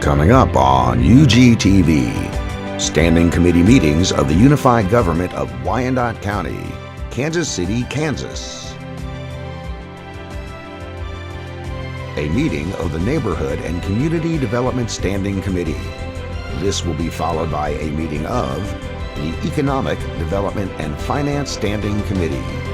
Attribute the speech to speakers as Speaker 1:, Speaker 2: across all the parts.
Speaker 1: Coming up on UGTV, Standing Committee Meetings of the Unified Government of Wyandotte County, Kansas City, Kansas. A meeting of the Neighborhood and Community Development Standing Committee. This will be followed by a meeting of the Economic Development and Finance Standing Committee.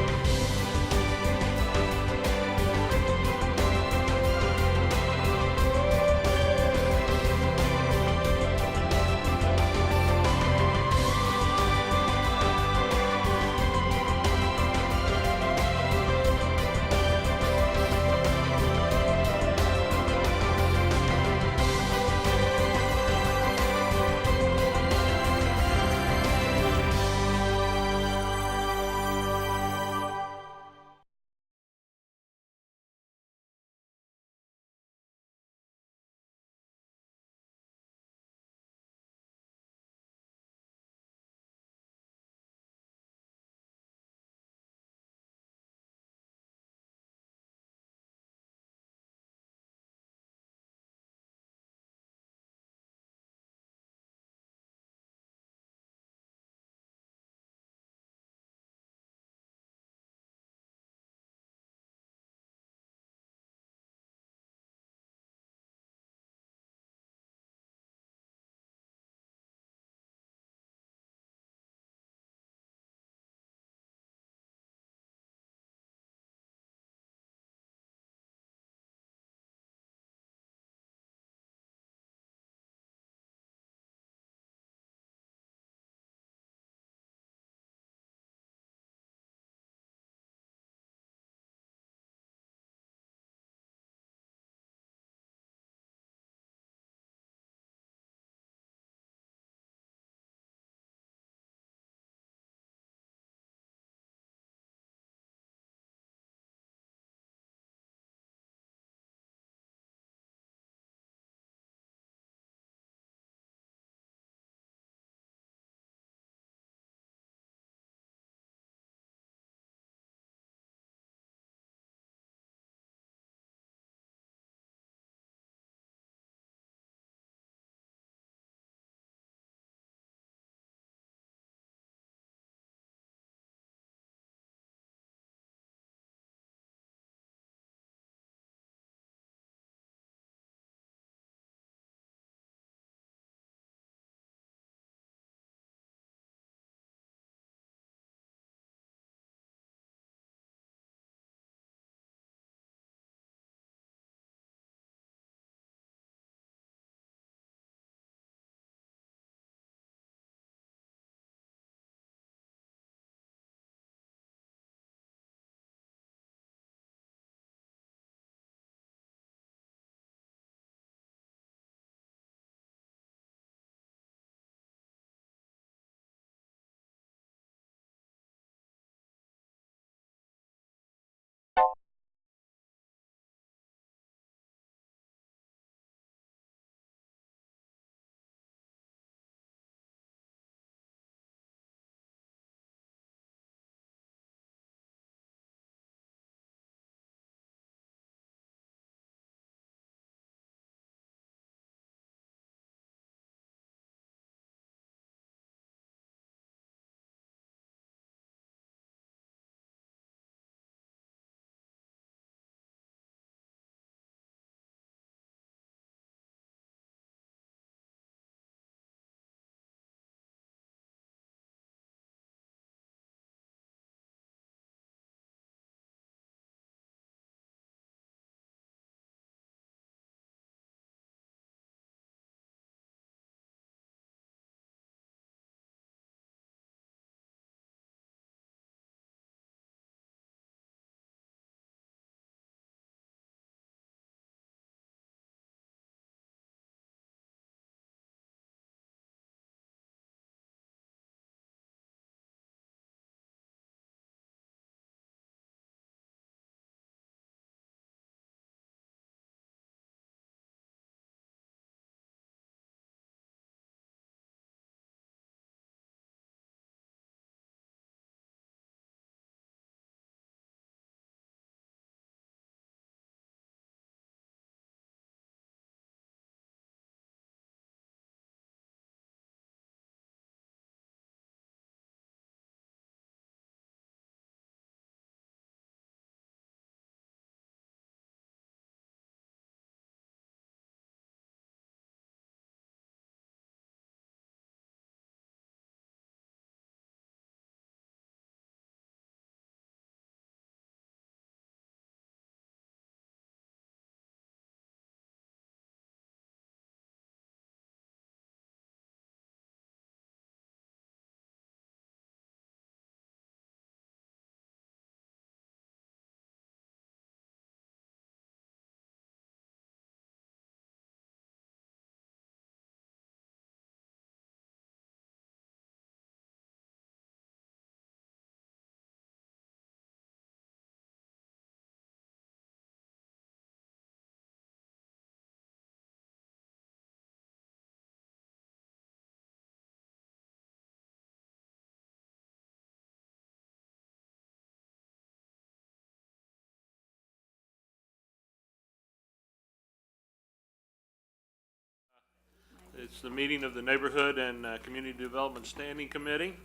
Speaker 2: It's the meeting of the Neighborhood and Community Development Standing Committee.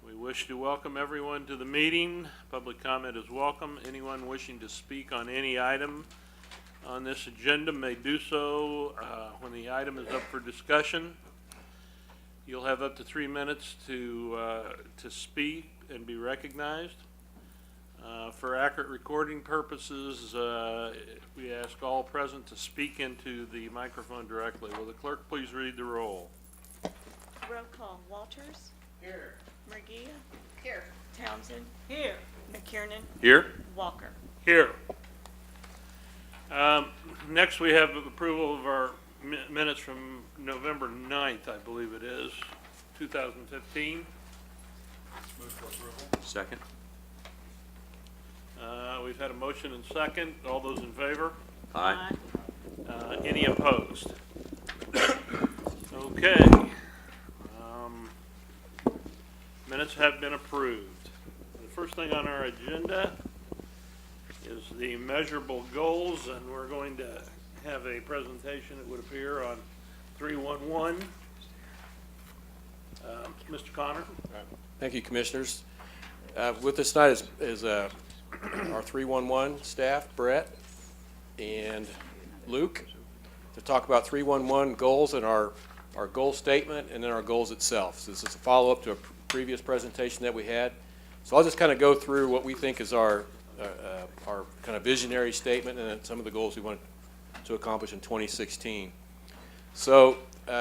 Speaker 2: We wish to welcome everyone to the meeting. Public comment is welcome. Anyone wishing to speak on any item on this agenda may do so when the item is up for discussion. You'll have up to 3 minutes to speak and be recognized. For accurate recording purposes, we ask all present to speak into the microphone directly. Will the clerk please read the roll?
Speaker 3: Roll call. Walters.
Speaker 2: Here.
Speaker 3: Murguia.
Speaker 4: Here.
Speaker 3: Townsend. Here. McKiernan.
Speaker 2: Here.
Speaker 3: Walker.
Speaker 2: Here. Next we have approval of our minutes from November 9th, I believe it is, 2015.
Speaker 5: Move for approval.
Speaker 6: Second.
Speaker 2: We've had a motion and second. All those in favor?
Speaker 6: Aye.
Speaker 2: Any opposed? Okay. Minutes have been approved. The first thing on our agenda is the measurable goals, and we're going to have a presentation, it would appear, on 311. Mr. Connor?
Speaker 5: Thank you, Commissioners. With us tonight is our 311 staff, Brett and Luke, to talk about 311 goals and our goal statement and then our goals itself. So this is a follow-up to a previous presentation that we had. So I'll just kind of go through what we think is our kind of visionary statement and then some of the goals we want to accomplish in 2016. So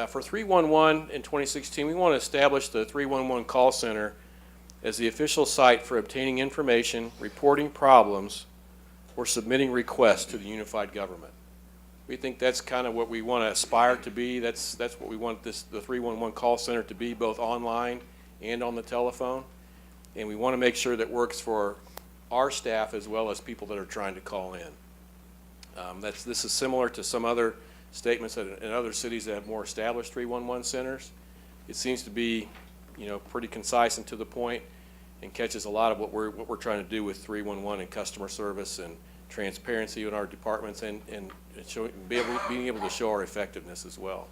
Speaker 5: for 311 in 2016, we want to establish the 311 call center as the official site for obtaining information, reporting problems, or submitting requests to the unified government. We think that's kind of what we want to aspire to be. That's what we want the 311 call center to be, both online and on the telephone. And we want to make sure that works for our staff as well as people that are trying to call in. This is similar to some other statements in other cities that have more established 311 centers. It seems to be, pretty concise and to the point, and catches a lot of what we're trying to do with 311 and customer service and transparency in our departments and being able to show our effectiveness as well.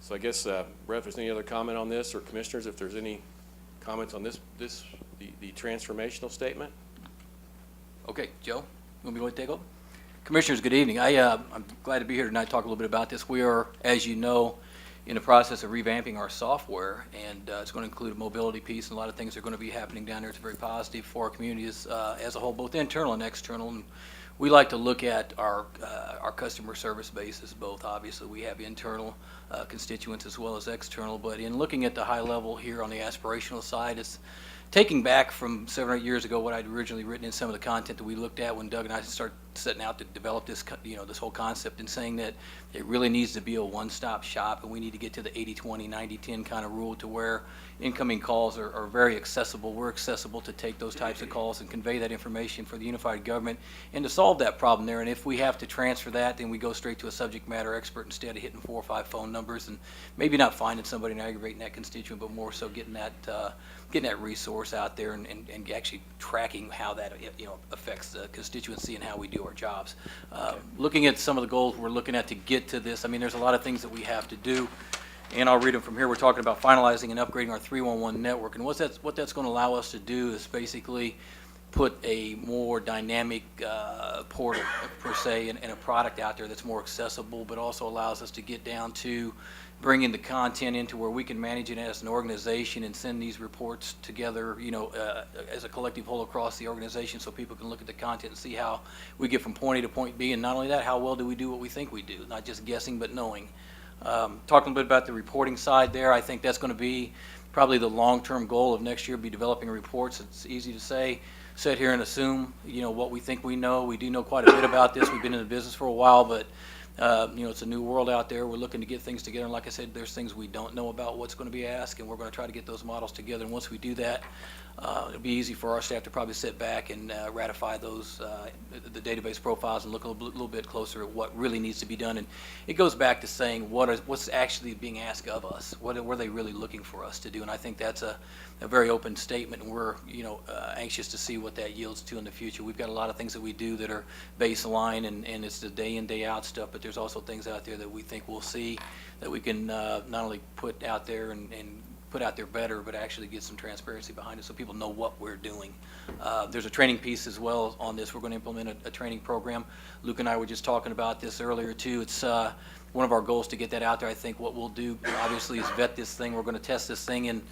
Speaker 5: So I guess, Brett, if there's any other comment on this, or Commissioners, if there's any comments on the transformational statement?
Speaker 6: Okay, Joe, you want me to take over? Commissioners, good evening. I'm glad to be here tonight to talk a little bit about this. We are, as you know, in the process of revamping our software, and it's going to include a mobility piece, and a lot of things are going to be happening down there. It's very positive for our communities as a whole, both internal and external. And we like to look at our customer service bases, both. Obviously, we have internal constituents as well as external, but in looking at the high level here on the aspirational side, it's taking back from 7 or 8 years ago what I'd originally written in some of the content that we looked at when Doug and I started setting out to develop this, this whole concept, and saying that it really needs to be a one-stop shop, and we need to get to the 80-20, 90-10 kind of rule to where incoming calls are very accessible. We're accessible to take those types of calls and convey that information for the unified government and to solve that problem there. And if we have to transfer that, then we go straight to a subject matter expert instead of hitting 4 or 5 phone numbers and maybe not finding somebody and aggravating that constituent, but more so getting that resource out there and actually tracking how that affects the constituency and how we do our jobs. Looking at some of the goals we're looking at to get to this, I mean, there's a lot of things that we have to do, and I'll read them from here. We're talking about finalizing and upgrading our 311 network, and what that's going to allow us to do is basically put a more dynamic portal, per se, and a product out there that's more accessible, but also allows us to get down to bringing the content into where we can manage it as an organization and send these reports together, as a collective whole across the organization, so people can look at the content and see how we get from point A to point B, and not only that, how well do we do what we think we do, not just guessing but knowing. Talking a bit about the reporting side there, I think that's going to be probably the long-term goal of next year, be developing reports. It's easy to say, sit here and assume, what we think we know. We do know quite a bit about this. We've been in the business for a while, but it's a new world out there. We're looking to get things together, and like I said, there's things we don't know about what's going to be asked, and we're going to try to get those models together. And once we do that, it'll be easy for our staff to probably sit back and ratify those the database profiles and look a little bit closer at what really needs to be done. And it goes back to saying what's actually being asked of us. What are they really looking for us to do? And I think that's a very open statement, and we're anxious to see what that yields to in the future. We've got a lot of things that we do that are baseline, and it's the day in, day out stuff, but there's also things out there that we think we'll see that we can not only put out there and put out there better, but actually get some transparency behind it so people know what we're doing. There's a training piece as well on this. We're going to implement a training program. Luke and I were just talking about this earlier too. It's one of our goals to get that out there. I think what we'll do obviously is vet this thing. We're going to test this thing and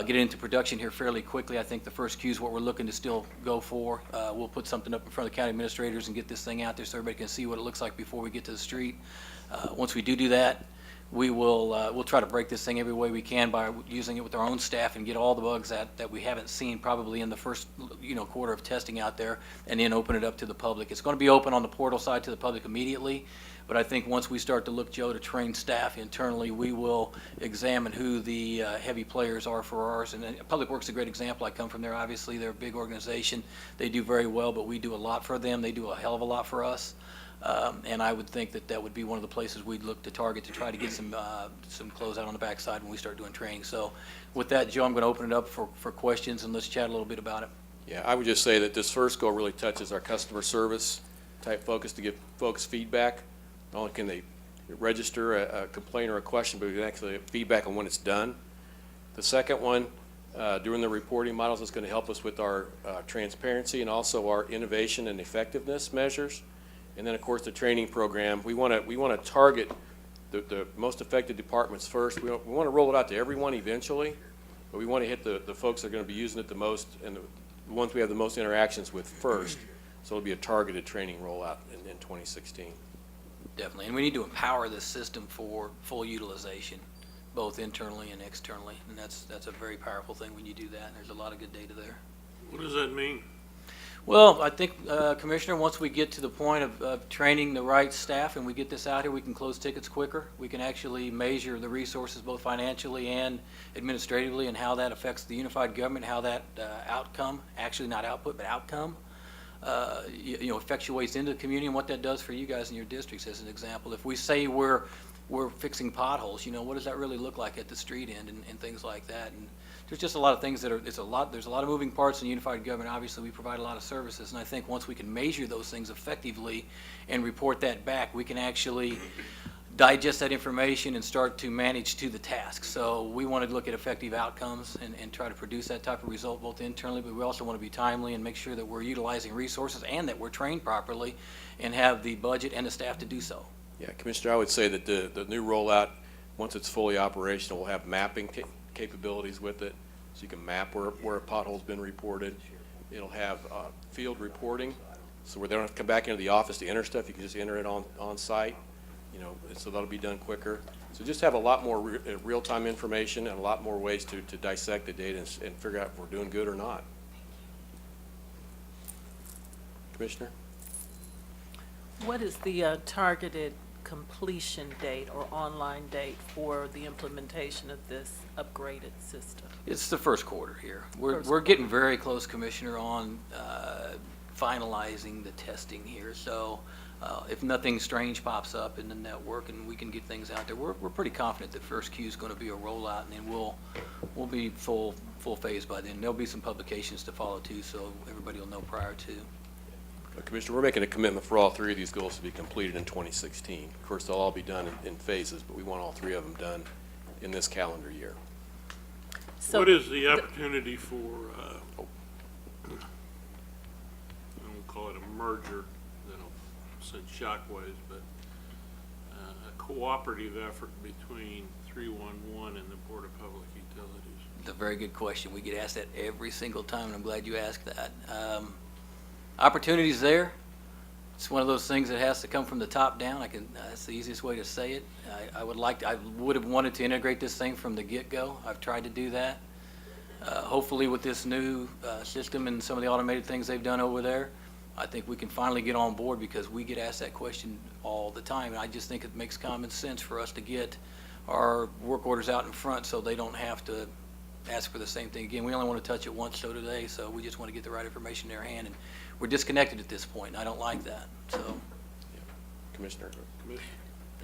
Speaker 6: get it into production here fairly quickly. I think the first Q is what we're looking to still go for. We'll put something up in front of the county administrators and get this thing out there so everybody can see what it looks like before we get to the street. Once we do that, we will we'll try to break this thing every way we can by using it with our own staff and get all the bugs that we haven't seen probably in the first quarter of testing out there, and then open it up to the public. It's going to be open on the portal side to the public immediately, but I think once we start to look, Joe, to train staff internally, we will examine who the heavy players are for ours. And Public Works is a great example. I come from there. Obviously, they're a big organization. They do very well, but we do a lot for them. They do a hell of a lot for us. And I would think that would be one of the places we'd look to target to try to get some closeout on the backside when we start doing training. So with that, Joe, I'm going to open it up for questions, and let's chat a little bit about it.
Speaker 5: Yeah, I would just say that this first goal really touches our customer service type focus to give folks feedback. Not only can they register a complaint or a question, but we can actually get feedback on when it's done. The second one, during the reporting models, is going to help us with our transparency and also our innovation and effectiveness measures. And then, of course, the training program. We want to target the most affected departments first. We want to roll it out to everyone eventually, but we want to hit the folks that are going to be using it the most and the ones we have the most interactions with first. So it'll be a targeted training rollout in 2016.
Speaker 6: Definitely, and we need to empower this system for full utilization, both internally and externally, and that's a very powerful thing when you do that, and there's a lot of good data there.
Speaker 2: What does that mean?
Speaker 6: Well, I think, Commissioner, once we get to the point of training the right staff and we get this out here, we can close tickets quicker. We can actually measure the resources both financially and administratively and how that affects the unified government, how that outcome, actually not output, but outcome, effectuates into the community and what that does for you guys in your districts. As an example, if we say we're fixing potholes, what does that really look like at the street end and things like that? And there's just a lot of things there's a lot of moving parts in unified government. Obviously, we provide a lot of services, and I think once we can measure those things effectively and report that back, we can actually digest that information and start to manage to the task. So we want to look at effective outcomes and try to produce that type of result both internally, but we also want to be timely and make sure that we're utilizing resources and that we're trained properly and have the budget and the staff to do so.
Speaker 5: Yeah, Commissioner, I would say that the new rollout, once it's fully operational, will have mapping capabilities with it, so you can map where a pothole's been reported. It'll have field reporting, so where they don't have to come back into the office to enter stuff, you can just enter it on site, so that'll be done quicker. So just have a lot more real-time information and a lot more ways to dissect the data and figure out if we're doing good or not. Commissioner?
Speaker 4: What is the targeted completion date or online date for the implementation of this upgraded system?
Speaker 6: It's the first quarter here. We're getting very close, Commissioner, on finalizing the testing here. So if nothing strange pops up in the network and we can get things out there, we're pretty confident that first Q is going to be a rollout, and then we'll be full phase by then. There'll be some publications to follow too, so everybody will know prior to.
Speaker 5: Commissioner, we're making a commitment for all three of these goals to be completed in 2016. Of course, they'll all be done in phases, but we want all three of them done in this calendar year.
Speaker 4: So
Speaker 2: What is the opportunity for, I don't call it a merger, that'll send shockwaves, but a cooperative effort between 311 and the Board of Public Utilities?
Speaker 6: It's a very good question. We get asked that every single time, and I'm glad you asked that. Opportunities there. It's one of those things that has to come from the top down. That's the easiest way to say it. I would have wanted to integrate this thing from the get-go. I've tried to do that. Hopefully with this new system and some of the automated things they've done over there, I think we can finally get on board, because we get asked that question all the time. And I just think it makes common sense for us to get our work orders out in front so they don't have to ask for the same thing again. We only want to touch it once today, so we just want to get the right information in their hand. And we're disconnected at this point, and I don't like that. So,
Speaker 5: Commissioner?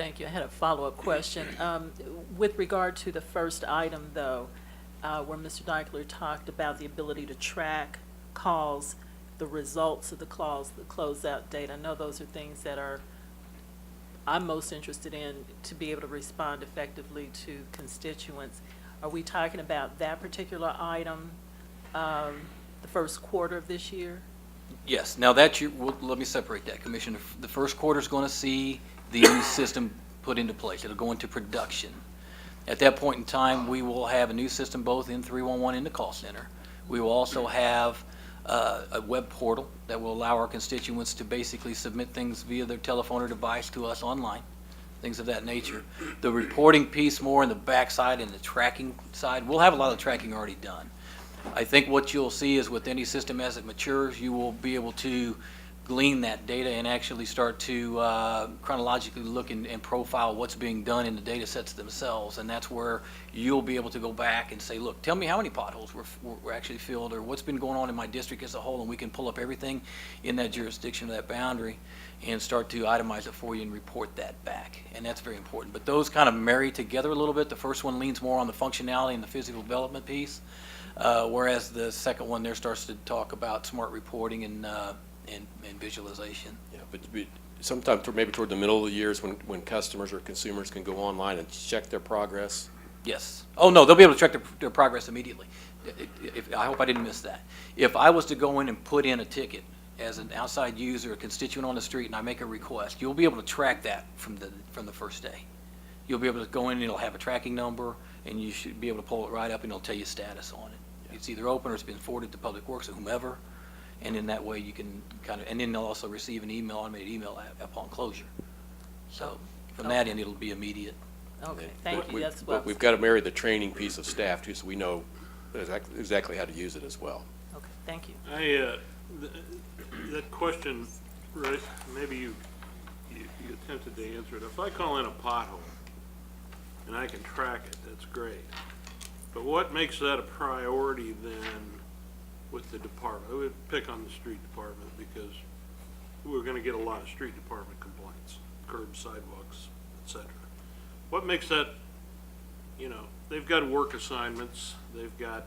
Speaker 4: thank you. I had a follow-up question. With regard to the first item, though, where Mr. Deichler talked about the ability to track calls, the results of the calls, the closeout date, I know those are things that are I'm most interested in to be able to respond effectively to constituents. Are we talking about that particular item, the first quarter of this year?
Speaker 6: Yes, now that you, well, let me separate that, Commissioner. The first quarter's going to see the new system put into place. It'll go into production. At that point in time, we will have a new system both in 311 in the call center. We will also have a web portal that will allow our constituents to basically submit things via their telephone or device to us online, things of that nature. The reporting piece more in the backside and the tracking side, we'll have a lot of tracking already done. I think what you'll see is with any system as it matures, you will be able to glean that data and actually start to chronologically look and profile what's being done in the data sets themselves. And that's where you'll be able to go back and say, look, tell me how many potholes were actually filled, or what's been going on in my district as a whole, and we can pull up everything in that jurisdiction, that boundary, and start to itemize it for you and report that back. And that's very important. But those kind of marry together a little bit. The first one leans more on the functionality and the physical development piece, whereas the second one there starts to talk about smart reporting and visualization.
Speaker 5: Yeah, but sometime maybe toward the middle of the years when customers or consumers can go online and check their progress.
Speaker 6: Yes. Oh, no, they'll be able to track their progress immediately. I hope I didn't miss that. If I was to go in and put in a ticket as an outside user, a constituent on the street, and I make a request, you'll be able to track that from the first day. You'll be able to go in and it'll have a tracking number, and you should be able to pull it right up and it'll tell you status on it. Yeah. It's either open or it's been forwarded to Public Works or whomever. And in that way, you can kind of, and then they'll also receive an email, automated email upon closure. So from that end, it'll be immediate.
Speaker 4: Okay, thank you, that's what.
Speaker 5: But we've got to marry the training piece of staff too, so we know exactly how to use it as well.
Speaker 4: Okay, thank you.
Speaker 2: That question, right, maybe you attempted to answer it. If I call in a pothole and I can track it, that's great. But what makes that a priority then with the department? I would pick on the street department because we're going to get a lot of street department complaints, curbs, sidewalks, etc. What makes that, they've got work assignments, they've got,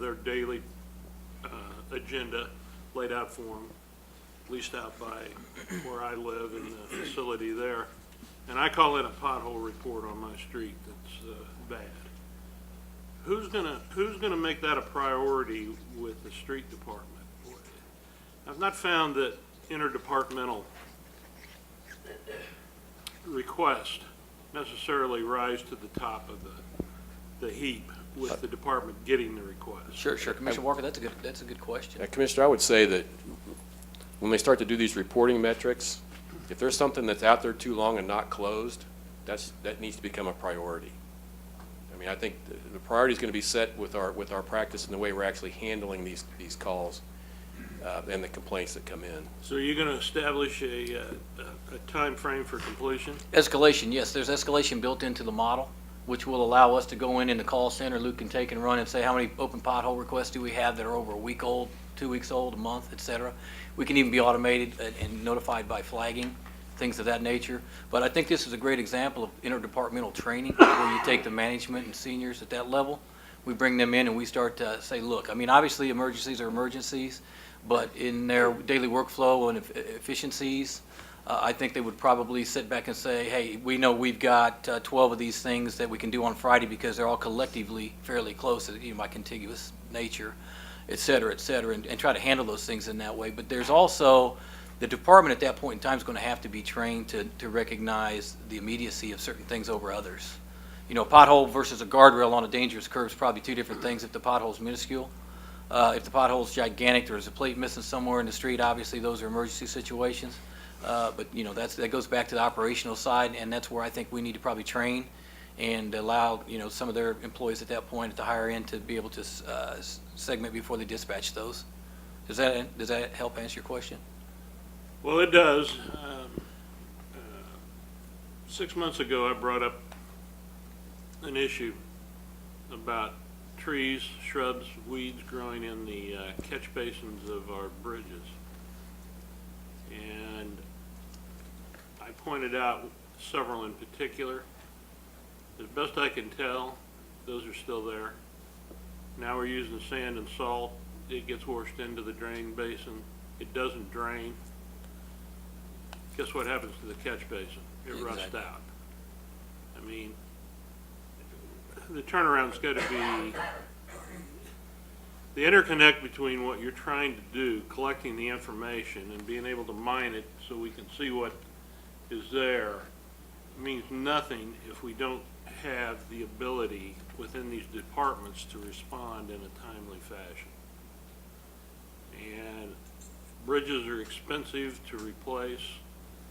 Speaker 2: their daily agenda laid out for them, at least out by where I live in the facility there. And I call it a pothole report on my street that's bad. Who's gonna make that a priority with the street department? I've not found that interdepartmental requests necessarily rise to the top of the heap with the department getting the request.
Speaker 6: Sure. Commissioner Walker, that's a good question.
Speaker 5: Commissioner, I would say that when they start to do these reporting metrics, if there's something that's out there too long and not closed, that needs to become a priority. I mean, I think the priority is going to be set with our practice and the way we're actually handling these calls and the complaints that come in.
Speaker 2: So you're going to establish a time frame for completion?
Speaker 6: Escalation, yes. There's escalation built into the model, which will allow us to go in the call center. Luke can take and run and say how many open pothole requests do we have that are over a week old, 2 weeks old, a month, et cetera. We can even be automated and notified by flagging, things of that nature. But I think this is a great example of interdepartmental training where you take the management and seniors at that level. We bring them in and we start to say, look, I mean, obviously emergencies are emergencies, but in their daily workflow and efficiencies, I think they would probably sit back and say, hey, we know we've got 12 of these things that we can do on Friday because they're all collectively fairly close by contiguous nature, et cetera, and try to handle those things in that way. But there's also the department at that point in time is going to have to be trained to recognize the immediacy of certain things over others. A pothole versus a guardrail on a dangerous curve is probably two different things if the pothole's minuscule. If the pothole's gigantic, there's a plate missing somewhere in the street, obviously those are emergency situations. But that goes back to the operational side, and that's where I think we need to probably train and allow some of their employees at that point at the higher end to be able to segment before they dispatch those. Does that help answer your question?
Speaker 2: Well, it does. 6 months ago, I brought up an issue about trees, shrubs, weeds growing in the catch basins of our bridges. And I pointed out several in particular. As best I can tell, those are still there. Now we're using sand and salt. It gets washed into the drain basin. It doesn't drain. guess what happens to the catch basin? It rusts
Speaker 6: Exactly.
Speaker 2: out. I mean, the turnaround's got to be, the interconnect between what you're trying to do, collecting the information and being able to mine it so we can see what is there, means nothing if we don't have the ability within these departments to respond in a timely fashion. And bridges are expensive to replace.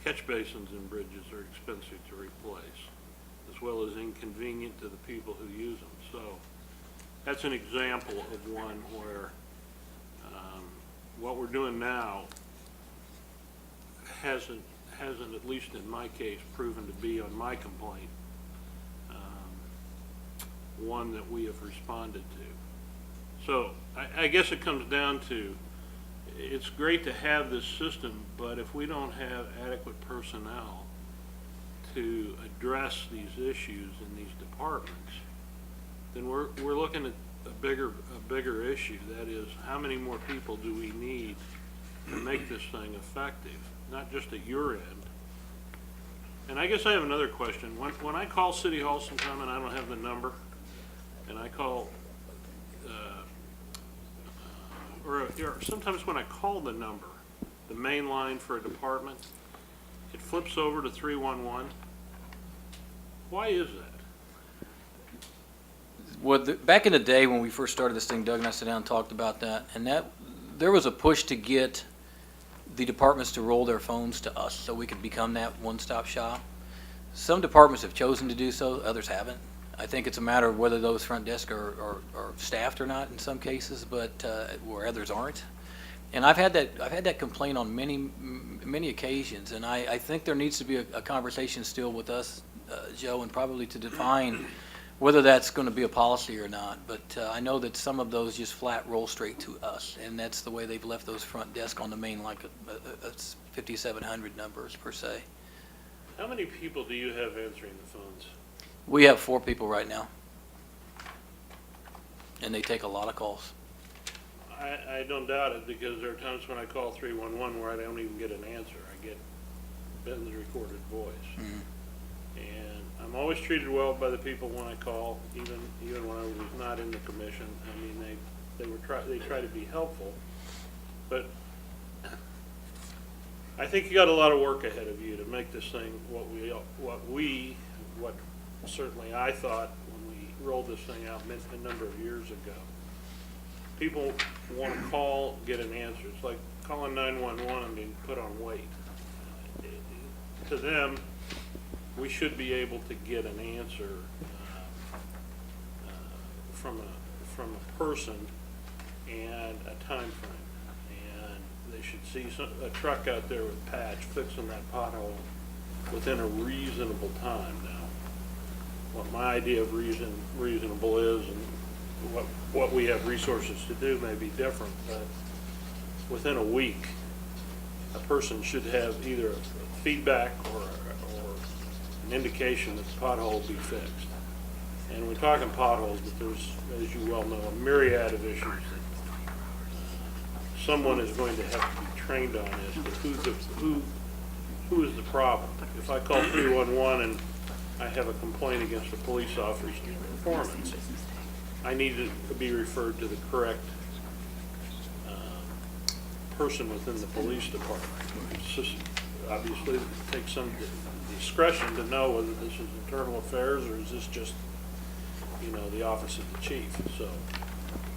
Speaker 2: Catch basins and bridges are expensive to replace, as well as inconvenient to the people who use them. So that's an example of one where what we're doing now hasn't, at least in my case, proven to be on my complaint, one that we have responded to. So I guess it comes down to, it's great to have this system, but if we don't have adequate personnel to address these issues in these departments, then we're looking at a bigger issue. That is, how many more people do we need to make this thing effective, not just at your end. And I guess I have another question. When I call City Hall sometime and I don't have the number, and I call, or sometimes when I call the number, the main line for a department, it flips over to 311. Why is that?
Speaker 6: Well, back in the day when we first started this thing, Doug and I sat down and talked about that, and there was a push to get the departments to roll their phones to us so we could become that one-stop shop. Some departments have chosen to do so, others haven't. I think it's a matter of whether those front desks are staffed or not in some cases, but where others aren't. And I've had that complaint on many occasions, and I think there needs to be a conversation still with us, Joe, and probably to define whether that's going to be a policy or not. But I know that some of those just flat roll straight to us, and that's the way they've left those front desks on the main, like a 5700 numbers per se.
Speaker 2: How many people do you have answering the phones?
Speaker 6: We have 4 people right now, and they take a lot of calls.
Speaker 2: I don't doubt it, because there are times when I call 311 where I don't even get an answer. I get Ben's recorded voice.
Speaker 6: Mm-hmm.
Speaker 2: And I'm always treated well by the people when I call, even when I was not in the commission. I mean, they try to be helpful, but I think you got a lot of work ahead of you to make this thing what certainly I thought when we rolled this thing out a number of years ago. People want to call, get an answer. It's like calling 911 and being put on wait. To them, we should be able to get an answer from a person and a time frame. And they should see a truck out there with patch fixing that pothole within a reasonable time. Now, what my idea of reasonable is, and what we have resources to do may be different, but within a week, a person should have either feedback or an indication that the pothole will be fixed. And we're talking potholes, but there's, as you well know, a myriad of issues that someone is going to have to be trained on as to who is the problem. If I call 311 and I have a complaint against a police officer's performance, I need to be referred to the correct person within the police department. It's just, obviously, it takes some discretion to know whether this is internal affairs or is this just, the office of the chief. So,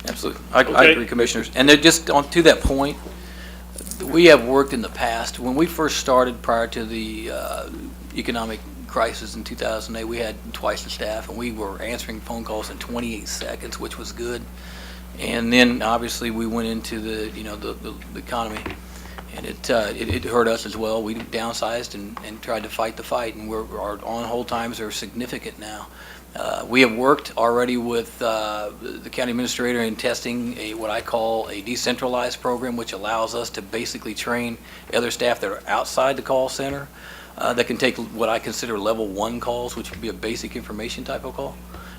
Speaker 6: Absolutely. I
Speaker 2: Okay.
Speaker 6: agree, Commissioners. And they're just to that point, we have worked in the past. When we first started prior to the economic crisis in 2008, we had twice the staff, and we were answering phone calls in 28 seconds, which was good. And then obviously we went into the economy, and it hurt us as well. We downsized and tried to fight the fight, and our on-hold times are significant now. We have worked already with the county administrator in testing what I call a decentralized program, which allows us to basically train other staff that are outside the call center that can take what I consider level 1 calls, which would be a basic information type of call.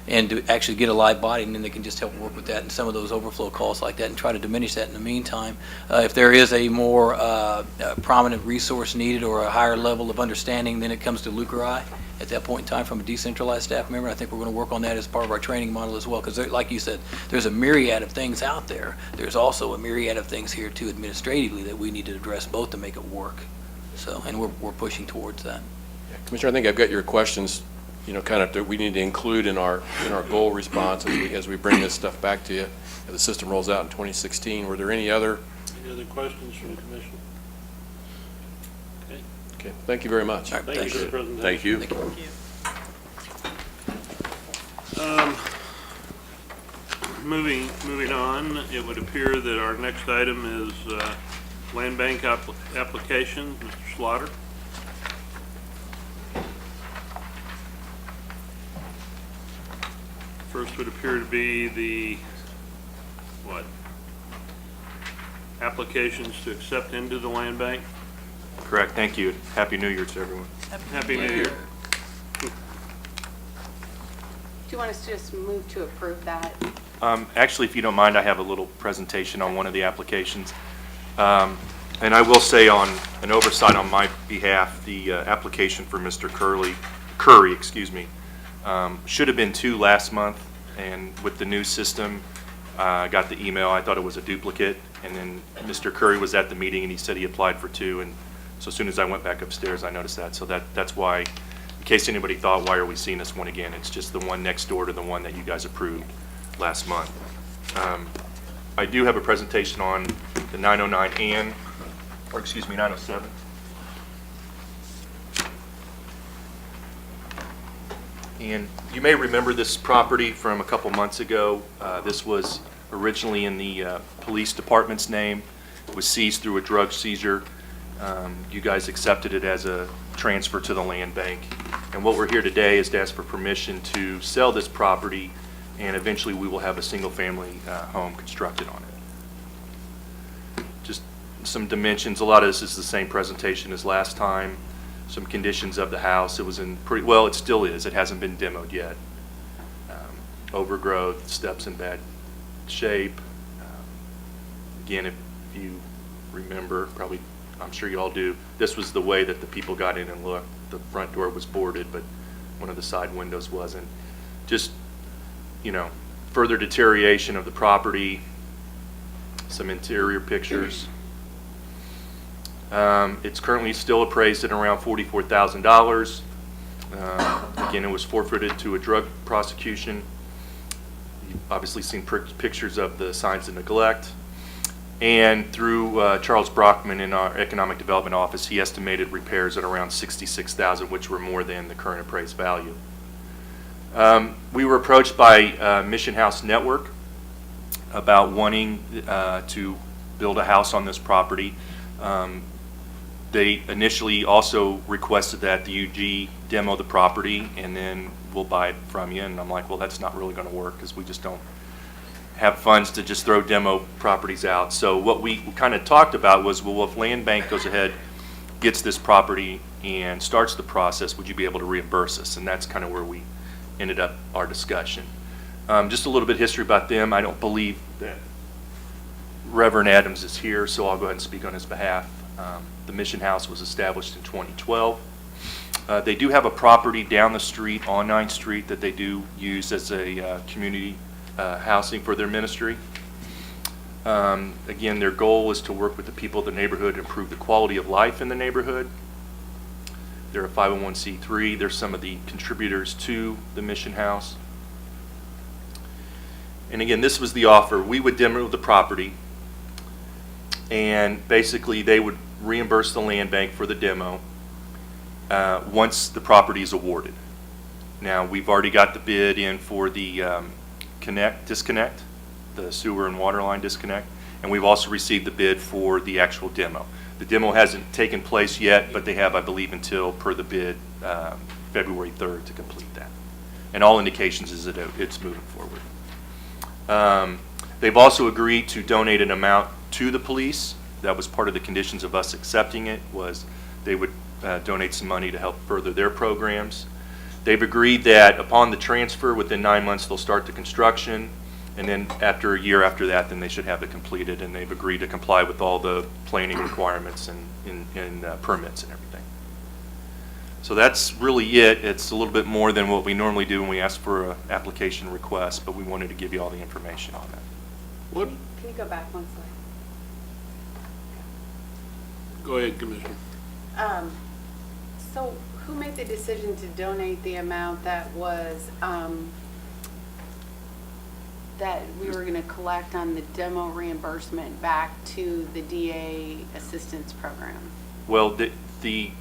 Speaker 6: and to actually get a live body, and then they can just help work with that and some of those overflow calls like that and try to diminish that in the meantime. If there is a more prominent resource needed or a higher level of understanding, then it comes to Luke or I at that point in time from a decentralized staff member. I think we're going to work on that as part of our training model as well, because like you said, there's a myriad of things out there. There's also a myriad of things here too administratively that we need to address both to make it work. So, and we're pushing towards that.
Speaker 5: Commissioner, I think I've got your questions, kind of that we need to include in our goal response as we bring this stuff back to you, as the system rolls out in 2016. Were there any other
Speaker 2: questions from the commission?
Speaker 5: Okay, thank you very much.
Speaker 6: All right,
Speaker 2: Thank you for the presentation.
Speaker 7: Thank you.
Speaker 6: Thank you.
Speaker 2: Moving on, it would appear that our next item is land bank application. Mr. Slaughter. First would appear to be the, applications to accept into the land bank.
Speaker 7: Correct, thank you. Happy New Year to everyone.
Speaker 2: Happy New Year.
Speaker 8: Do you want us to just move to approve that?
Speaker 7: Actually, if you don't mind, I have a little presentation on one of the applications. And I will say on an oversight on my behalf, the application for Mr. Curry, should have been 2 last month, and with the new system, I got the email, I thought it was a duplicate, and then Mr. Curry was at the meeting and he said he applied for 2, and so as soon as I went back upstairs, I noticed that. So that's why, in case anybody thought, why are we seeing this one again? It's just the one next door to the one that you guys approved last month. I do have a presentation on the 907. And you may remember this property from a couple months ago. This was originally in the police department's name. It was seized through a drug seizure. You guys accepted it as a transfer to the land bank. And what we're here today is to ask for permission to sell this property, and eventually we will have a single-family home constructed on it. Just some dimensions. A lot of this is the same presentation as last time. Some conditions of the house. It was in pretty, well, it still is. It hasn't been demoed yet. Overgrowth, steps in bad shape. Again, if you remember, probably, I'm sure you all do, this was the way that the people got in and looked. The front door was boarded, but one of the side windows wasn't. Just, further deterioration of the property, some interior pictures. It's currently still appraised at around $44,000. Again, it was forfeited to a drug prosecution. You've obviously seen pictures of the signs of neglect. And through Charles Brockman in our Economic Development Office, he estimated repairs at around $66,000, which were more than the current appraised value. We were approached by Mission House Network about wanting to build a house on this property. They initially also requested that the UG demo the property and then we'll buy it from you. And I'm like, well, that's not really going to work because we just don't have funds to just throw demo properties out. So what we kind of talked about was, well, if Land Bank goes ahead, gets this property and starts the process, would you be able to reimburse us? And that's kind of where we ended up our discussion. Just a little bit of history about them. I don't believe that Reverend Adams is here, so I'll go ahead and speak on his behalf. The Mission House was established in 2012. They do have a property down the street on 9th Street that they do use as a community housing for their ministry. Again, their goal is to work with the people of the neighborhood and improve the quality of life in the neighborhood. They're a 501c3. They're some of the contributors to the Mission House. And again, this was the offer. We would demo the property, and basically they would reimburse the land bank for the demo once the property is awarded. Now, we've already got the bid in for the disconnect, the sewer and water line disconnect, and we've also received the bid for the actual demo. The demo hasn't taken place yet, but they have, I believe, until, per the bid, February 3rd to complete that. And all indications is that it's moving forward. They've also agreed to donate an amount to the police. That was part of the conditions of us accepting it, was they would donate some money to help further their programs. They've agreed that upon the transfer, within 9 months, they'll start the construction, and then after a year after that, then they should have it completed, and they've agreed to comply with all the planning requirements and permits and everything. So that's really it. It's a little bit more than what we normally do when we ask for an application request, but we wanted to give you all the information on that.
Speaker 2: What,
Speaker 8: Can you go back one slide?
Speaker 2: go ahead, Commissioner.
Speaker 8: So who made the decision to donate the amount that was, that we were gonna collect on the demo reimbursement back to the DA assistance program?
Speaker 7: Well, the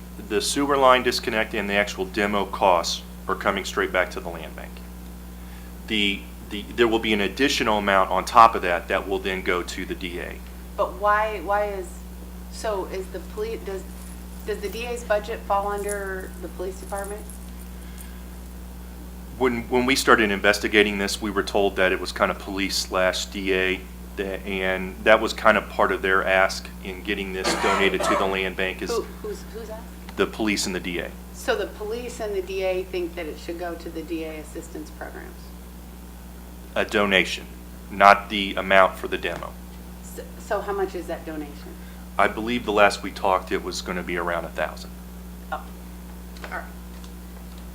Speaker 7: sewer line disconnect and the actual demo costs are coming straight back to the land bank. There will be an additional amount on top of that that will then go to the DA.
Speaker 8: But why is, so is the police, does the DA's budget fall under the police department?
Speaker 7: When we started investigating this, we were told that it was kind of police/DA, and that was kind of part of their ask in getting this donated to the land bank is
Speaker 8: Who's that?
Speaker 7: the police and the DA.
Speaker 8: So the police and the DA think that it should go to the DA assistance programs?
Speaker 7: A donation, not the amount for the demo.
Speaker 8: So how much is that donation?
Speaker 7: I believe the last we talked, it was going to be around 1,000.
Speaker 8: Oh, all right.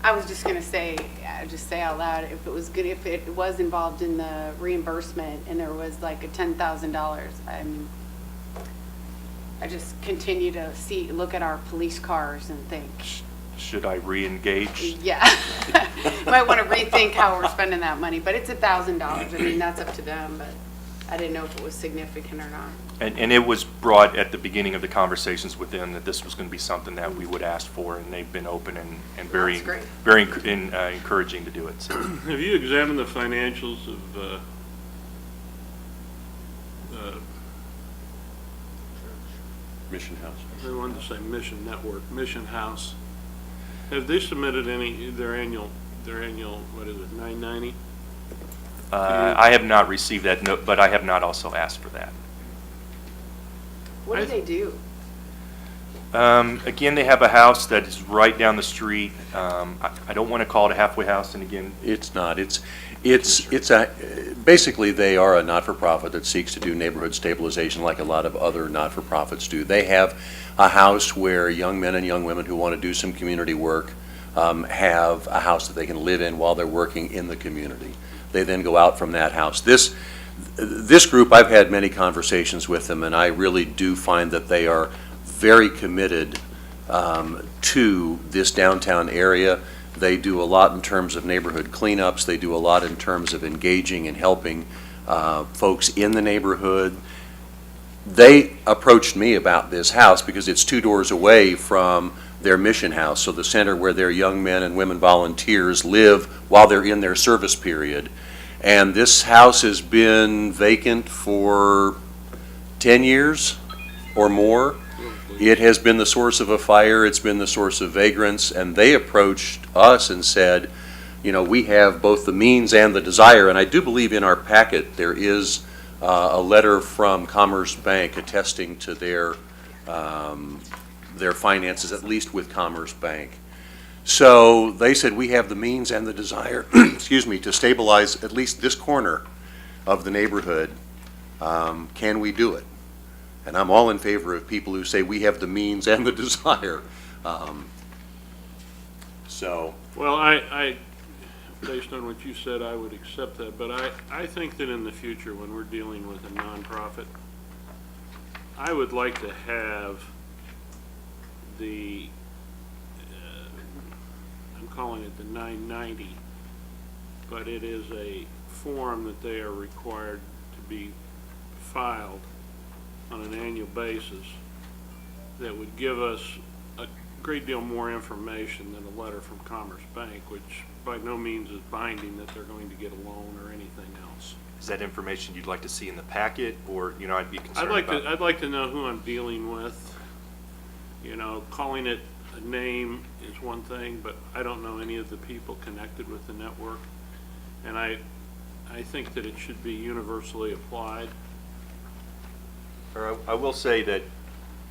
Speaker 8: I was just gonna say, just say out loud, if it was good, if it was involved in the reimbursement and there was like a $10,000, I just continue to look at our police cars and think,
Speaker 7: Should I re-engage?
Speaker 8: yeah. Might want to rethink how we're spending that money, but it's $1,000. I mean, that's up to them, but I didn't know if it was significant or not.
Speaker 7: And it was brought at the beginning of the conversations with them that this was going to be something that we would ask for, and they've been open and very,
Speaker 8: That's great.
Speaker 7: very encouraging to do it. So,
Speaker 2: Have you examined the financials of,
Speaker 9: Mission House.
Speaker 2: I wanted to say Mission Network, Mission House? Have they submitted their annual, what is it, 990?
Speaker 7: I have not received that note, but I have not also asked for that.
Speaker 8: What do they do?
Speaker 7: Again, they have a house that is right down the street. I don't want to call it a halfway house, and again,
Speaker 9: It's not. Basically, they are a not-for-profit that seeks to do neighborhood stabilization like a lot of other not-for-profits do. They have a house where young men and young women who want to do some community work have a house that they can live in while they're working in the community. They then go out from that house. This group, I've had many conversations with them, and I really do find that they are very committed to this downtown area. They do a lot in terms of neighborhood cleanups. They do a lot in terms of engaging and helping folks in the neighborhood. They approached me about this house because it's 2 doors away from their mission house, so the center where their young men and women volunteers live while they're in their service period. And this house has been vacant for 10 years or more. It has been the source of a fire, it's been the source of vagrants, and they approached us and said, you know, we have both the means and the desire, and I do believe in our packet there is a letter from Commerce Bank attesting to their finances, at least with Commerce Bank. So they said, we have the means and the desire, excuse me, to stabilize at least this corner of the neighborhood. Can we do it? And I'm all in favor of people who say we have the means and the desire.
Speaker 2: Well, I, based on what you said, I would accept that, but I think that in the future, when we're dealing with a nonprofit, I would like to have the, I'm calling it the 990, but it is a form that they are required to be filed on an annual basis that would give us a great deal more information than a letter from Commerce Bank, which by no means is binding that they're going to get a loan or anything else.
Speaker 7: is that information you'd like to see in the packet, or, you know, I'd be concerned about?
Speaker 2: I'd like to know who I'm dealing with. You know, calling it a name is one thing, but I don't know any of the people connected with the network. And I think that it should be universally applied.
Speaker 7: Or I will say that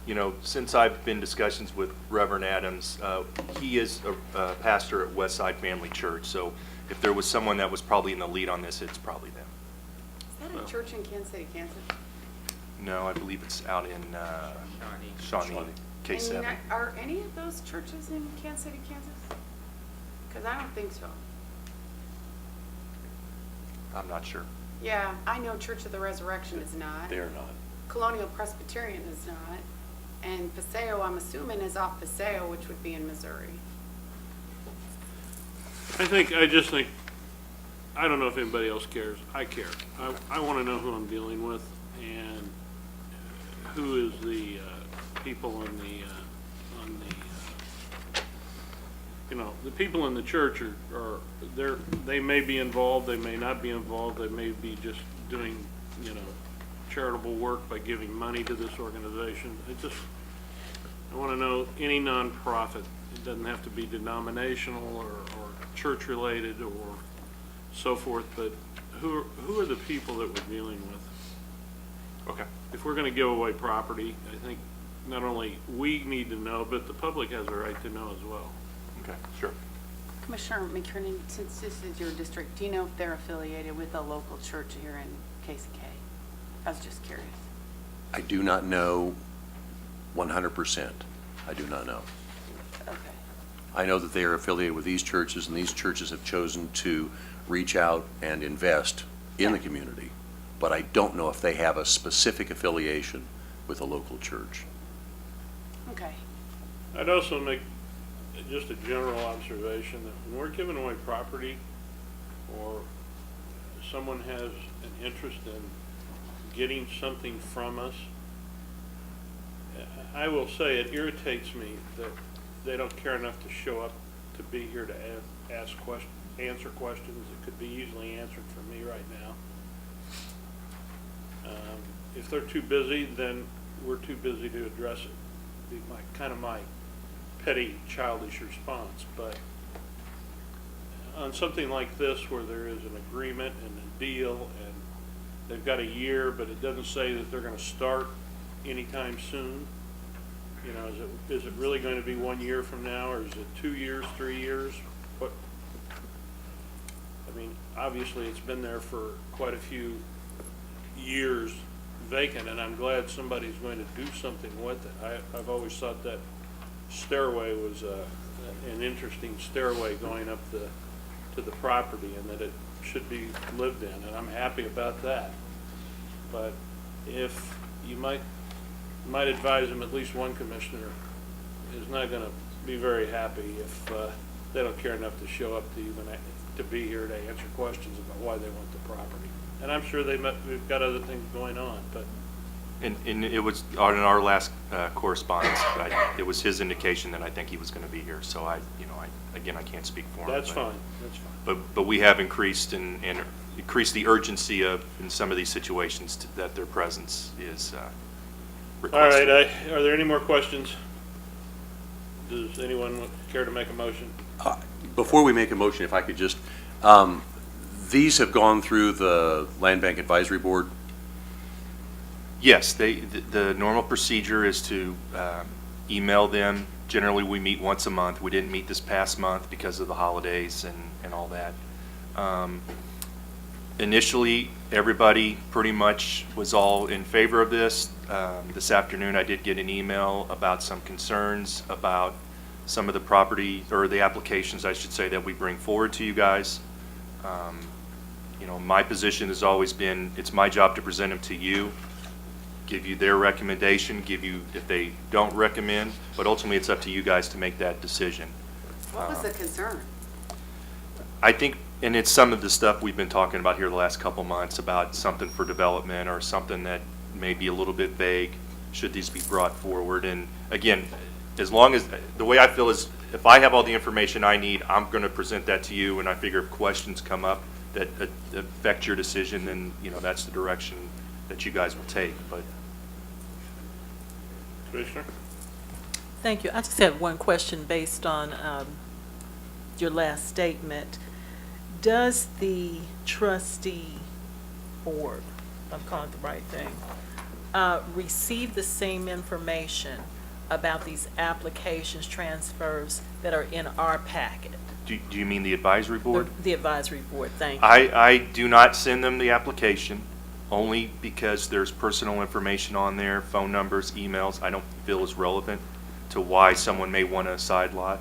Speaker 7: you know, since I've been in discussions with Reverend Adams, he is a pastor at Westside Family Church, so if there was someone that was probably in the lead on this, it's probably them.
Speaker 8: Is that a church in Kansas City, Kansas?
Speaker 7: No, I believe it's out in Shawnee, K7.
Speaker 8: And are any of those churches in Kansas City, Kansas? Because I don't think so.
Speaker 7: I'm not sure.
Speaker 8: Yeah, I know Church of the Resurrection is not.
Speaker 9: They are not.
Speaker 8: Colonial Presbyterian is not. And Paseo, I'm assuming, is off Paseo, which would be in Missouri.
Speaker 2: I just think, I don't know if anybody else cares. I care. I want to know who I'm dealing with and who is the people on the you know, the people in the church are they may be involved, they may not be involved, they may be just doing, you know, charitable work by giving money to this organization. I want to know any nonprofit. It doesn't have to be denominational or church related or so forth, but who are the people that we're dealing with?
Speaker 7: Okay.
Speaker 2: If we're going to give away property, I think not only we need to know, but the public has a right to know as well.
Speaker 7: Okay, sure.
Speaker 8: Commissioner McKiernan, since this is your district, do you know if they're affiliated with a local church here in KCK? I was just curious.
Speaker 9: I do not know 100%. I do not know.
Speaker 8: Okay.
Speaker 9: I know that they are affiliated with these churches, and these churches have chosen to reach out and invest in the community. But I don't know if they have a specific affiliation with a local church.
Speaker 8: Okay.
Speaker 2: I'd also make just a general observation that when we're giving away property or someone has an interest in getting something from us, I will say it irritates me that they don't care enough to show up to be here to answer questions that could be easily answered for me right now. If they're too busy, then we're too busy to address it. Be my petty, childish response. But on something like this, where there is an agreement and a deal, and they've got a year, but it doesn't say that they're going to start anytime soon. You know, is it really going to be 1 year from now, or is it 2 years, 3 years? What? I mean, obviously, it's been there for quite a few years vacant, and I'm glad somebody's going to do something with it. I've always thought that stairway was an interesting stairway going up to the property, and that it should be lived in, and I'm happy about that. But if you might advise them, at least one commissioner is not going to be very happy if they don't care enough to show up to be here to answer questions about why they want the property. And I'm sure they've got other things going on, but.
Speaker 7: And it was on our last correspondence, it was his indication that I think he was going to be here. So I can't speak for him.
Speaker 2: That's fine.
Speaker 7: But we have increased and increased the urgency of in some of these situations that their presence is requested.
Speaker 2: All right. Are there any more questions? Does anyone care to make a motion?
Speaker 9: Before we make a motion, if I could just, these have gone through the Land Bank Advisory Board.
Speaker 7: Yes, the normal procedure is to email them. Generally, we meet once a month. We didn't meet this past month because of the holidays and all that. Initially, everybody pretty much was all in favor of this. This afternoon, I did get an email about some concerns about some of the property, or the applications, I should say, that we bring forward to you guys. You know, my position has always been, it's my job to present them to you, give you their recommendation, give you, if they don't recommend, but ultimately it's up to you guys to make that decision.
Speaker 8: What was the concern?
Speaker 7: I think, and it's some of the stuff we've been talking about here the last couple months about something for development or something that may be a little bit vague, should these be brought forward. And again, as long as, the way I feel is, if I have all the information I need, I'm going to present that to you, and I figure if questions come up that affect your decision, then, you know, that's the direction that you guys will take. But
Speaker 2: Commissioner?
Speaker 4: Thank you. I just have one question based on your last statement. Does the trustee board, if I'm calling it the right thing, receive the same information about these applications transfers that are in our packet?
Speaker 7: Do you mean the advisory board?
Speaker 4: The advisory board, thank you.
Speaker 7: I do not send them the application, only because there's personal information on there, phone numbers, emails, I don't feel is relevant to why someone may want a side lot.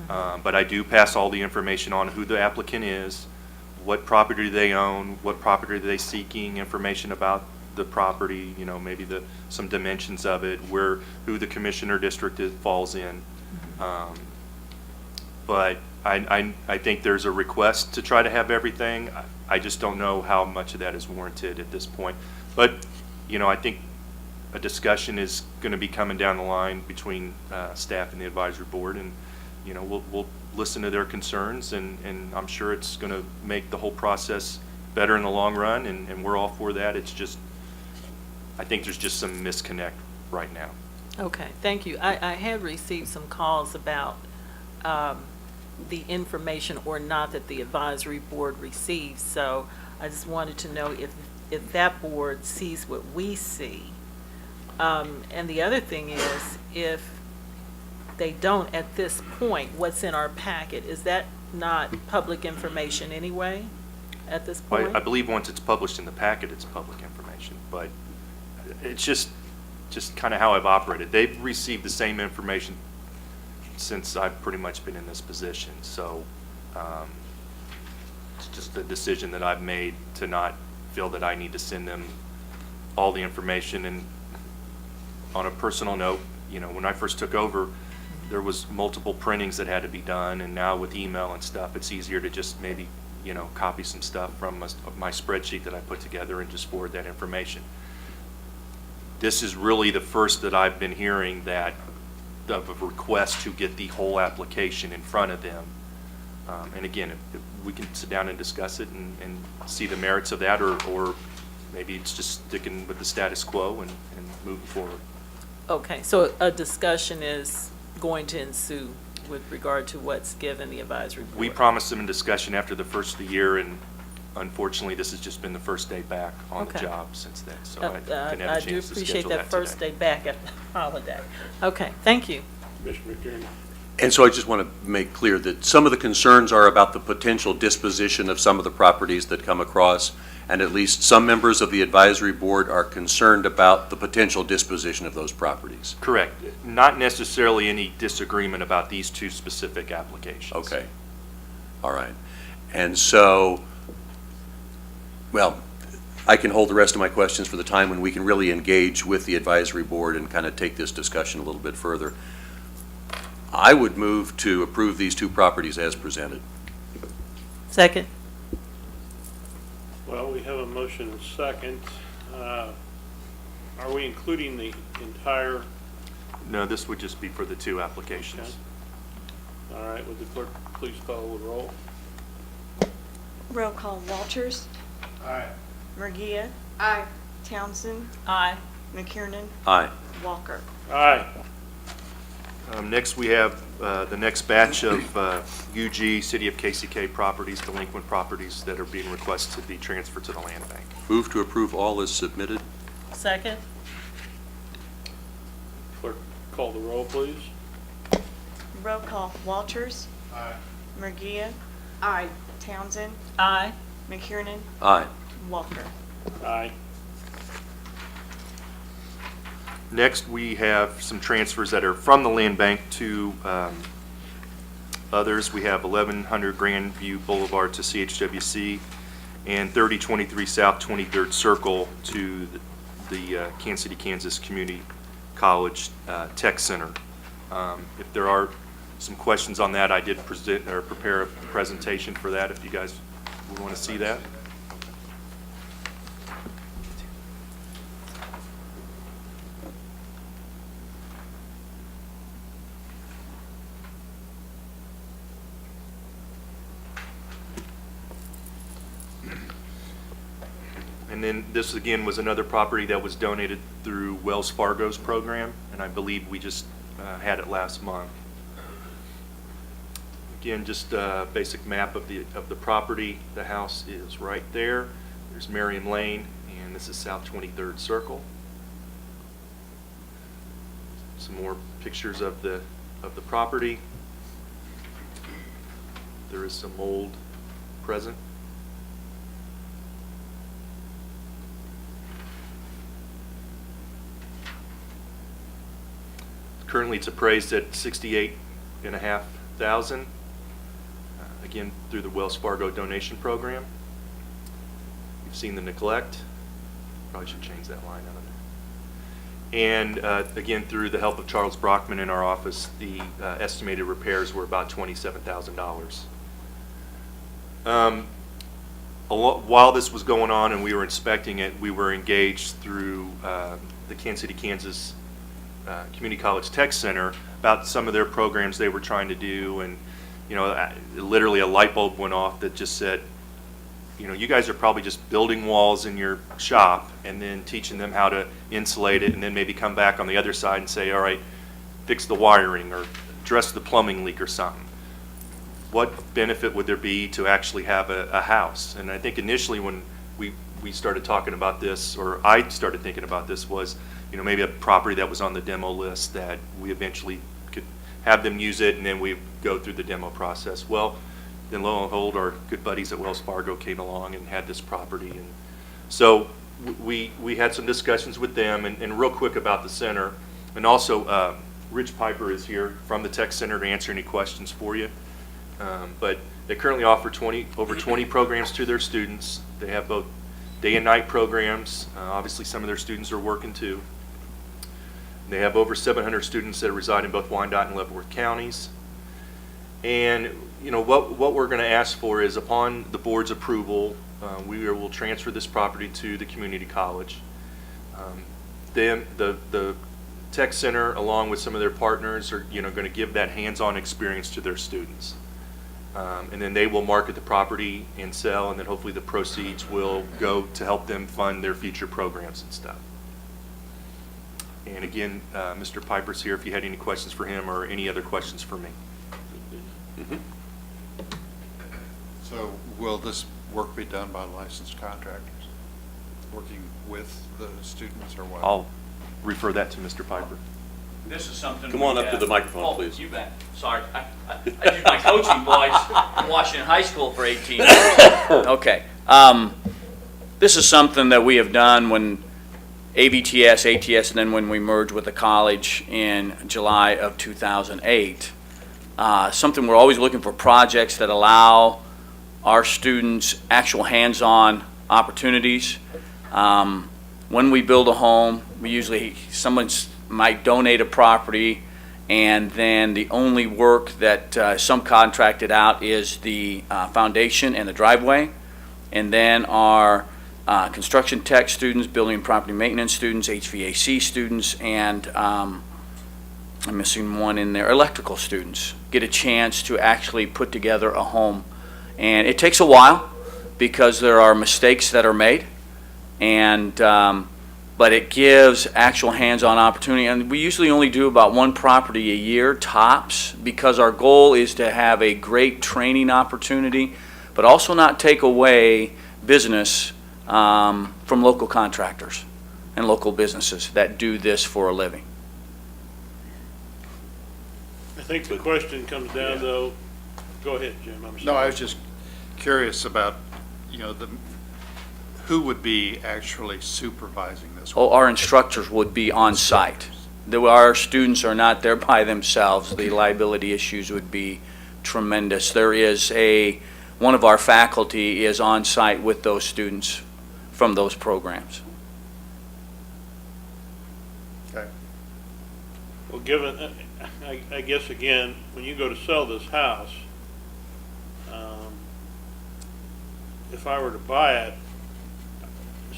Speaker 7: But I do pass all the information on who the applicant is, what property they own, what property are they seeking, information about the property, you know, maybe some dimensions of it, who the commissioner district falls in. But I think there's a request to try to have everything. I just don't know how much of that is warranted at this point. But, you know, I think a discussion is going to be coming down the line between staff and the advisory board, and, you know, we'll listen to their concerns, and I'm sure it's going to make the whole process better in the long run, and we're all for that. It's just, I think there's just some misconnect right now.
Speaker 4: Okay, thank you. I had received some calls about the information or not that the advisory board receives, so I just wanted to know if that board sees what we see. And the other thing is, if they don't at this point, what's in our packet, is that not public information anyway at this point?
Speaker 7: I believe once it's published in the packet, it's public information, but it's just kind of how I've operated. They've received the same information since I've pretty much been in this position, so it's just a decision that I've made to not feel that I need to send them all the information. And on a personal note, you know, when I first took over, there was multiple printings that had to be done, and now with email and stuff, it's easier to just maybe, you know, copy some stuff from my spreadsheet that I put together and just forward that information. This is really the first that I've been hearing that of a request to get the whole application in front of them. And again, if we can sit down and discuss it and see the merits of that, or maybe it's just sticking with the status quo and moving forward.
Speaker 4: Okay, so a discussion is going to ensue with regard to what's given the advisory board?
Speaker 7: We promised them a discussion after the first of the year, and unfortunately, this has just been the first day back on the
Speaker 4: Okay.
Speaker 7: job since then. So I didn't have a
Speaker 4: I do
Speaker 7: chance to
Speaker 4: appreciate
Speaker 7: schedule
Speaker 4: that
Speaker 7: that
Speaker 4: first
Speaker 7: today.
Speaker 4: day back at the holiday. Okay, thank you.
Speaker 2: Commissioner McKiernan.
Speaker 9: And so I just want to make clear that some of the concerns are about the potential disposition of some of the properties that come across, and at least some members of the advisory board are concerned about the potential disposition of those properties.
Speaker 7: Correct. Not necessarily any disagreement about these two specific applications.
Speaker 9: Okay. All right. And so, well, I can hold the rest of my questions for the time when we can really engage with the advisory board and kind of take this discussion a little bit further. I would move to approve these two properties as presented.
Speaker 4: Second.
Speaker 2: Well, we have a motion and second. Are we including the entire?
Speaker 7: No, this would just be for the two applications.
Speaker 2: Okay. All right, would the clerk please call the roll?
Speaker 3: Roll call, Walters,
Speaker 2: Aye.
Speaker 3: Murguia,
Speaker 8: Aye.
Speaker 3: Townsend,
Speaker 4: Aye.
Speaker 3: McKiernan,
Speaker 9: Aye.
Speaker 3: Walker.
Speaker 2: Aye.
Speaker 7: Next, we have the next batch of UG City of KCK properties, delinquent properties that are being requested to be transferred to the land bank.
Speaker 9: Move to approve all as submitted.
Speaker 4: Second.
Speaker 2: Clerk, call the roll, please.
Speaker 3: Roll call, Walters,
Speaker 2: Aye.
Speaker 3: Murguia,
Speaker 8: Aye.
Speaker 3: Townsend,
Speaker 4: Aye.
Speaker 3: McKiernan,
Speaker 9: Aye.
Speaker 3: Walker.
Speaker 2: Aye.
Speaker 7: Next, we have some transfers that are from the land bank to others. We have 1100 Grandview Boulevard to CHWC and 3023 South 23rd Circle to the Kansas City, Kansas Community College Tech Center. If there are some questions on that, I did prepare a presentation for that if you guys would want to see that. And then this again was another property that was donated through Wells Fargo's program, and I believe we just had it last month. Again, just a basic map of the property. The house is right there. There's Merriam Lane, and this is South 23rd Circle. Some more pictures of the property. There is some mold present. Currently, it's appraised at $68,500, again, through the Wells Fargo donation program. You've seen the neglect. Probably should change that line out of there. And again, through the help of Charles Brockman in our office, the estimated repairs were about $27,000. While this was going on and we were inspecting it, we were engaged through the Kansas City, Kansas Community College Tech Center about some of their programs they were trying to do, and literally a light bulb went off that just said, you guys are probably just building walls in your shop and then teaching them how to insulate it, and then maybe come back on the other side and say, all right, fix the wiring or address the plumbing leak or something. What benefit would there be to actually have a house? And I think initially when we started talking about this, or I started thinking about this, was maybe a property that was on the demo list that we eventually could have them use it, and then we go through the demo process. Well, then lo and behold, our good buddies at Wells Fargo came along and had this property, and so we had some discussions with them. And real quick about the center, and also Rich Piper is here from the Tech Center to answer any questions for you. But they currently offer over 20 programs to their students. They have both day and night programs. Obviously, some of their students are working too. They have over 700 students that reside in both Wyandotte and Leavenworth counties. And what we're going to ask for is, upon the board's approval, we will transfer this property to the community college. Then the Tech Center, along with some of their partners, are going to give that hands-on experience to their students. And then they will market the property and sell, and then hopefully the proceeds will go to help them fund their future programs and stuff. And again, Mr. Piper's here if you had any questions for him or any other questions for me.
Speaker 9: Mm-hmm.
Speaker 10: So will this work be done by licensed contractors, working with the students, or what?
Speaker 7: I'll refer that to Mr. Piper.
Speaker 11: This is something.
Speaker 9: Come on
Speaker 11: we
Speaker 9: up to
Speaker 11: have-
Speaker 9: the microphone,
Speaker 11: Oh,
Speaker 9: please.
Speaker 11: you bet. Sorry. I did my coaching, boys, in Washington High School for 18 years. Okay. This is something that we have done when ABTS, ATS, and then when we merged with the college in July of 2008. Something we're always looking for, projects that allow our students actual hands-on opportunities. When we build a home, someone might donate a property, and then the only work that some contracted out is the foundation and the driveway. And then our construction tech students, building and property maintenance students, HVAC students, and I'm missing one in there, electrical students, get a chance to actually put together a home. And it takes a while because there are mistakes that are made, and but it gives actual hands-on opportunity. And we usually only do about one property a year, tops, because our goal is to have a great training opportunity, but also not take away business from local contractors and local businesses that do this for a living.
Speaker 2: I think the question comes down, though, go ahead, Jim, I'm sorry.
Speaker 10: No, I was just curious about, who would be actually supervising this?
Speaker 11: Oh, our instructors would be on site. Our students are not there by themselves. The liability issues would be tremendous. There is one of our faculty is on site with those students from those programs.
Speaker 10: Okay.
Speaker 2: Well, given, I guess again, when you go to sell this house, if I were to buy it,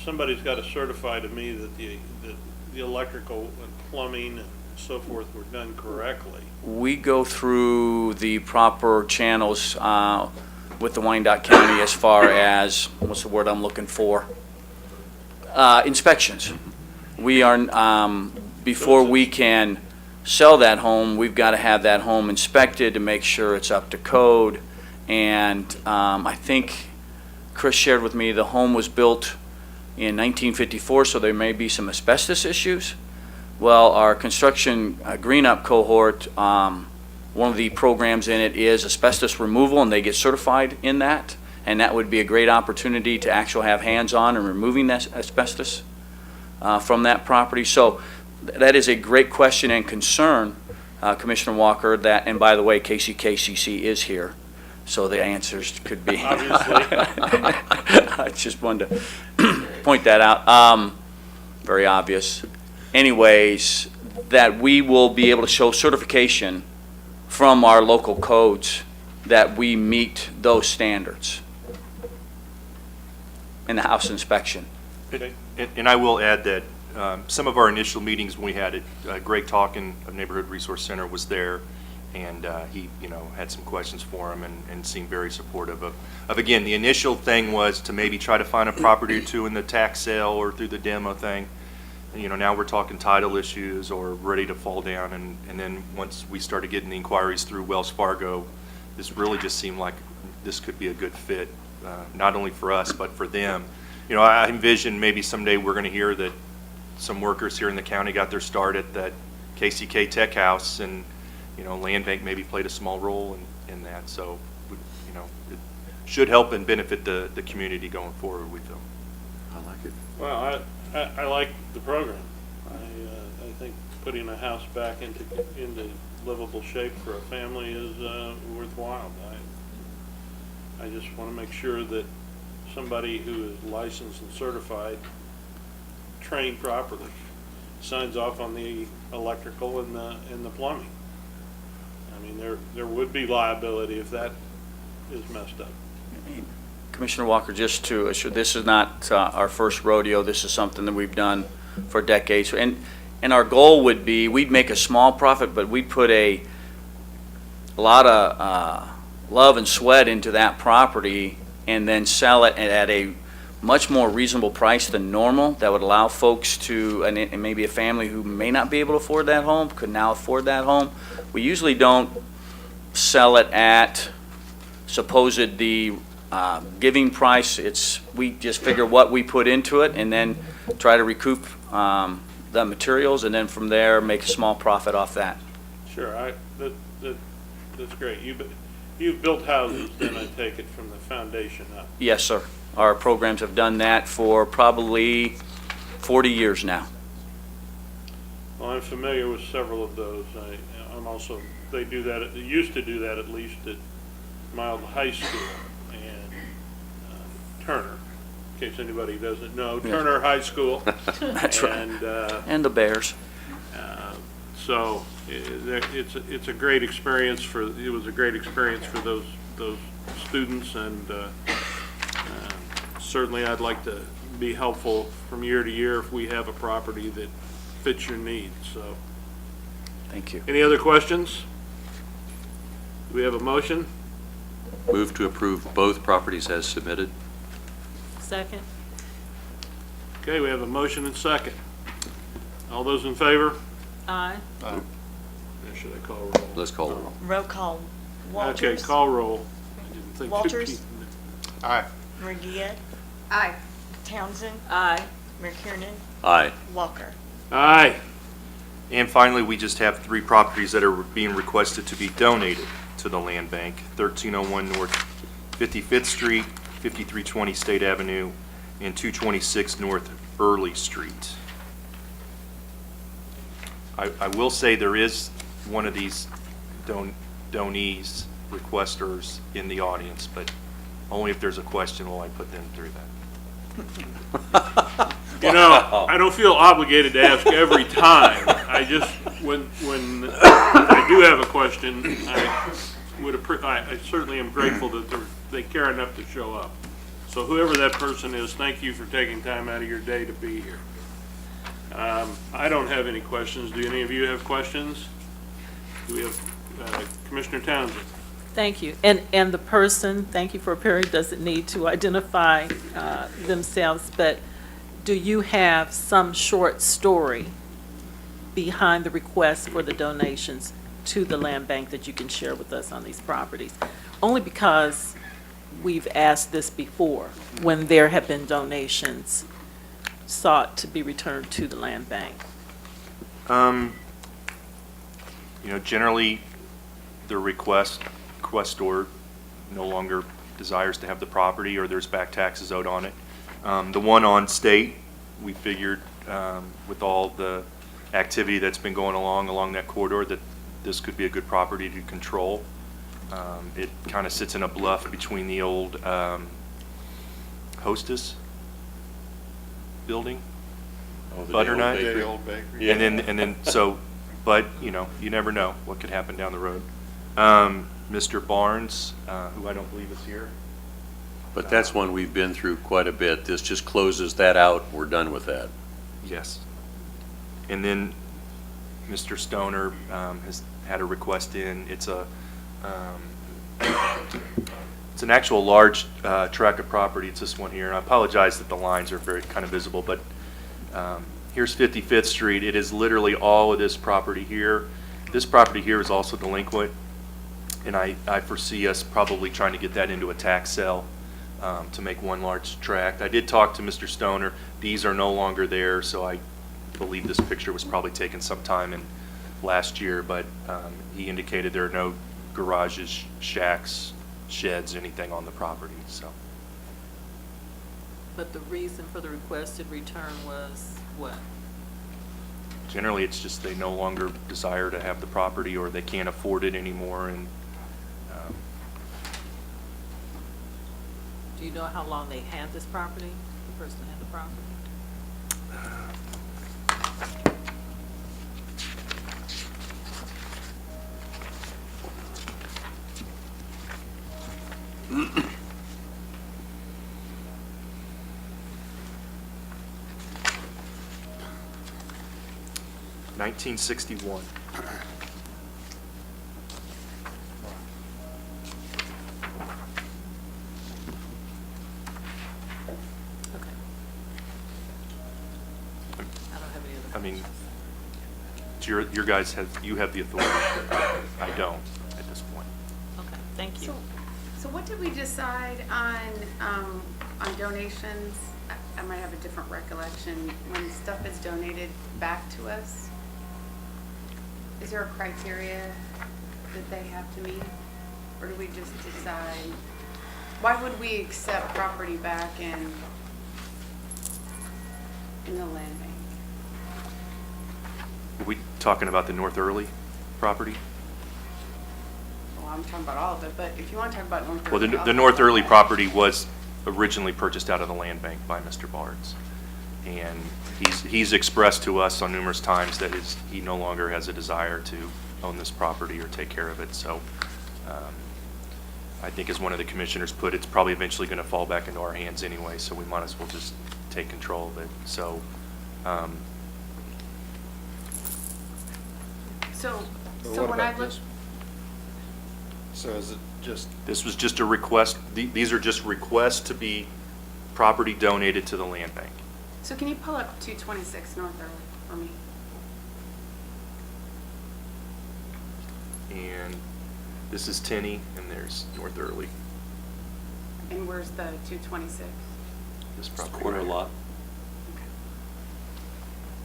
Speaker 2: somebody's got to certify to me that the electrical and plumbing and so forth were done correctly.
Speaker 11: We go through the proper channels with the Wyandotte County as far as, what's the word I'm looking for? Inspections. We are, before we can sell that home, we've got to have that home inspected to make sure it's up to code. And I think Chris shared with me the home was built in 1954, so there may be some asbestos issues. Well, our construction green up cohort, one of the programs in it is asbestos removal, and they get certified in that. And that would be a great opportunity to actually have hands-on in removing that asbestos from that property. So that is a great question and concern, Commissioner Walker, that, and by the way, KCKCC is here, so the answers could be.
Speaker 2: Obviously.
Speaker 11: I just wanted to point that out. Very obvious. Anyways, that we will be able to show certification from our local codes that we meet those standards in the house inspection.
Speaker 2: Okay.
Speaker 7: And I will add that some of our initial meetings when we had it, Greg Talkin of Neighborhood Resource Center was there, and he, had some questions for him and seemed very supportive of, again, the initial thing was to maybe try to find a property or two in the tax sale or through the demo thing. And, now we're talking title issues or ready to fall down, and then once we started getting the inquiries through Wells Fargo, this really just seemed like this could be a good fit, not only for us, but for them. I envision maybe someday we're going to hear that some workers here in the county got their start at that KCK Tech House, and, Land Bank maybe played a small role in that. So, it should help and benefit the community going forward, we feel.
Speaker 9: I like it.
Speaker 2: Well, I like the program. I think putting a house back into livable shape for a family is worthwhile. I just want to make sure that somebody who is licensed and certified, trained properly, signs off on the electrical and the plumbing. I mean, there would be liability if that is messed up.
Speaker 11: Commissioner Walker, just to assure, this is not our first rodeo. This is something that we've done for decades. And our goal would be, we'd make a small profit, but we'd put a lot of love and sweat into that property and then sell it at a much more reasonable price than normal. That would allow folks to, and maybe a family who may not be able to afford that home, could now afford that home. We usually don't sell it at supposed the giving price. We just figure what we put into it and then try to recoup the materials, and then from there make a small profit off that.
Speaker 2: Sure, that's great. You've built houses, then I take it from the foundation up.
Speaker 11: Yes, sir. Our programs have done that for probably 40 years now.
Speaker 2: Well, I'm familiar with several of those. I'm also, they used to do that at least at Mild High School and Turner, in case anybody doesn't know. Turner High School.
Speaker 11: That's right. And the Bears.
Speaker 2: So it's a great experience it was a great experience for those students, and certainly I'd like to be helpful from year to year if we have a property that fits your needs. So,
Speaker 11: thank you.
Speaker 2: any other questions? Do we have a motion?
Speaker 9: Move to approve both properties as submitted.
Speaker 4: Second?
Speaker 2: Okay, we have a motion and second. All those in favor?
Speaker 4: Aye.
Speaker 2: Or should I call roll?
Speaker 9: Let's call the roll.
Speaker 3: Roll call.
Speaker 2: Okay,
Speaker 3: Walters.
Speaker 2: call roll. I didn't think
Speaker 3: Walters?
Speaker 10: Aye.
Speaker 3: Murgia.
Speaker 8: Aye.
Speaker 3: Townsend.
Speaker 4: Aye.
Speaker 3: McKiernan.
Speaker 9: Aye.
Speaker 3: Walker.
Speaker 2: Aye.
Speaker 7: And finally, we just have 3 properties that are being requested to be donated to the Land Bank: 1301 North 55th Street, 5320 State Avenue, and 226 North Early Street. I will say there is one of these donees, requesters in the audience, but only if there's a question will I put them through that.
Speaker 2: I don't feel obligated to ask every time. I just, when I do have a question, I certainly am grateful that they care enough to show up. So whoever that person is, thank you for taking time out of your day to be here. I don't have any questions. Do any of you have questions? Do we have Commissioner Townsend?
Speaker 4: Thank you. And the person, thank you for appearing, doesn't need to identify themselves, but do you have some short story behind the request for the donations to the land bank that you can share with us on these properties? Only because we've asked this before when there have been donations sought to be returned to the land bank.
Speaker 7: Generally, the requestor no longer desires to have the property, or there's back taxes owed on it. The one on State, we figured, with all the activity that's been going along that corridor, that this could be a good property to control. It kind of sits in a bluff between the old Hostess building, Butternut.
Speaker 10: The old bakery.
Speaker 7: And then, but, you never know what could happen down the road. Mr. Barnes, who I don't believe is here.
Speaker 9: But that's one we've been through quite a bit. This just closes that out. We're done with that.
Speaker 7: Yes. And then Mr. Stoner has had a request in. It's an actual large tract of property. It's this one here. And I apologize that the lines are very kind of visible, but here's 55th Street. It is literally all of this property here. This property here is also delinquent, and I foresee us probably trying to get that into a tax sale to make one large tract. I did talk to Mr. Stoner. These are no longer there, so I believe this picture was probably taken sometime in last year, but he indicated there are no garages, shacks, sheds, anything on the property, so.
Speaker 4: But the reason for the requested return was what?
Speaker 7: Generally, it's just they no longer desire to have the property, or they can't afford it anymore, and
Speaker 4: Do you know how long they had this property? The person had the property?
Speaker 7: $1961.
Speaker 4: Okay. I don't have any other
Speaker 7: I mean,
Speaker 4: questions.
Speaker 7: it's your guys you have the authority. I don't at this point.
Speaker 4: Okay, thank you.
Speaker 8: So what did we decide on donations? I might have a different recollection. When stuff is donated back to us, is there a criteria that they have to meet? Or do we just decide, why would we accept property back in the land bank?
Speaker 7: Are we talking about the North Early property?
Speaker 8: Well, I'm talking about all of it, but if you want to talk about North
Speaker 7: Well,
Speaker 8: Early,
Speaker 7: the North Early property was originally purchased out of the land bank by Mr. Barnes. And he's expressed to us on numerous times that he no longer has a desire to own this property or take care of it. So I think, as one of the commissioners put, it's probably eventually going to fall back into our hands anyway, so we might as well just take control of it. So
Speaker 8: So
Speaker 10: What
Speaker 8: when I
Speaker 10: about
Speaker 8: look,
Speaker 10: this? So is it just,
Speaker 7: this was just a request. These are just requests to be property donated to the land bank.
Speaker 8: so can you pull up 226 North Early for me?
Speaker 7: And this is Tenney, and there's North Early,
Speaker 8: And where's the 226?
Speaker 7: this property.
Speaker 9: Corner lot.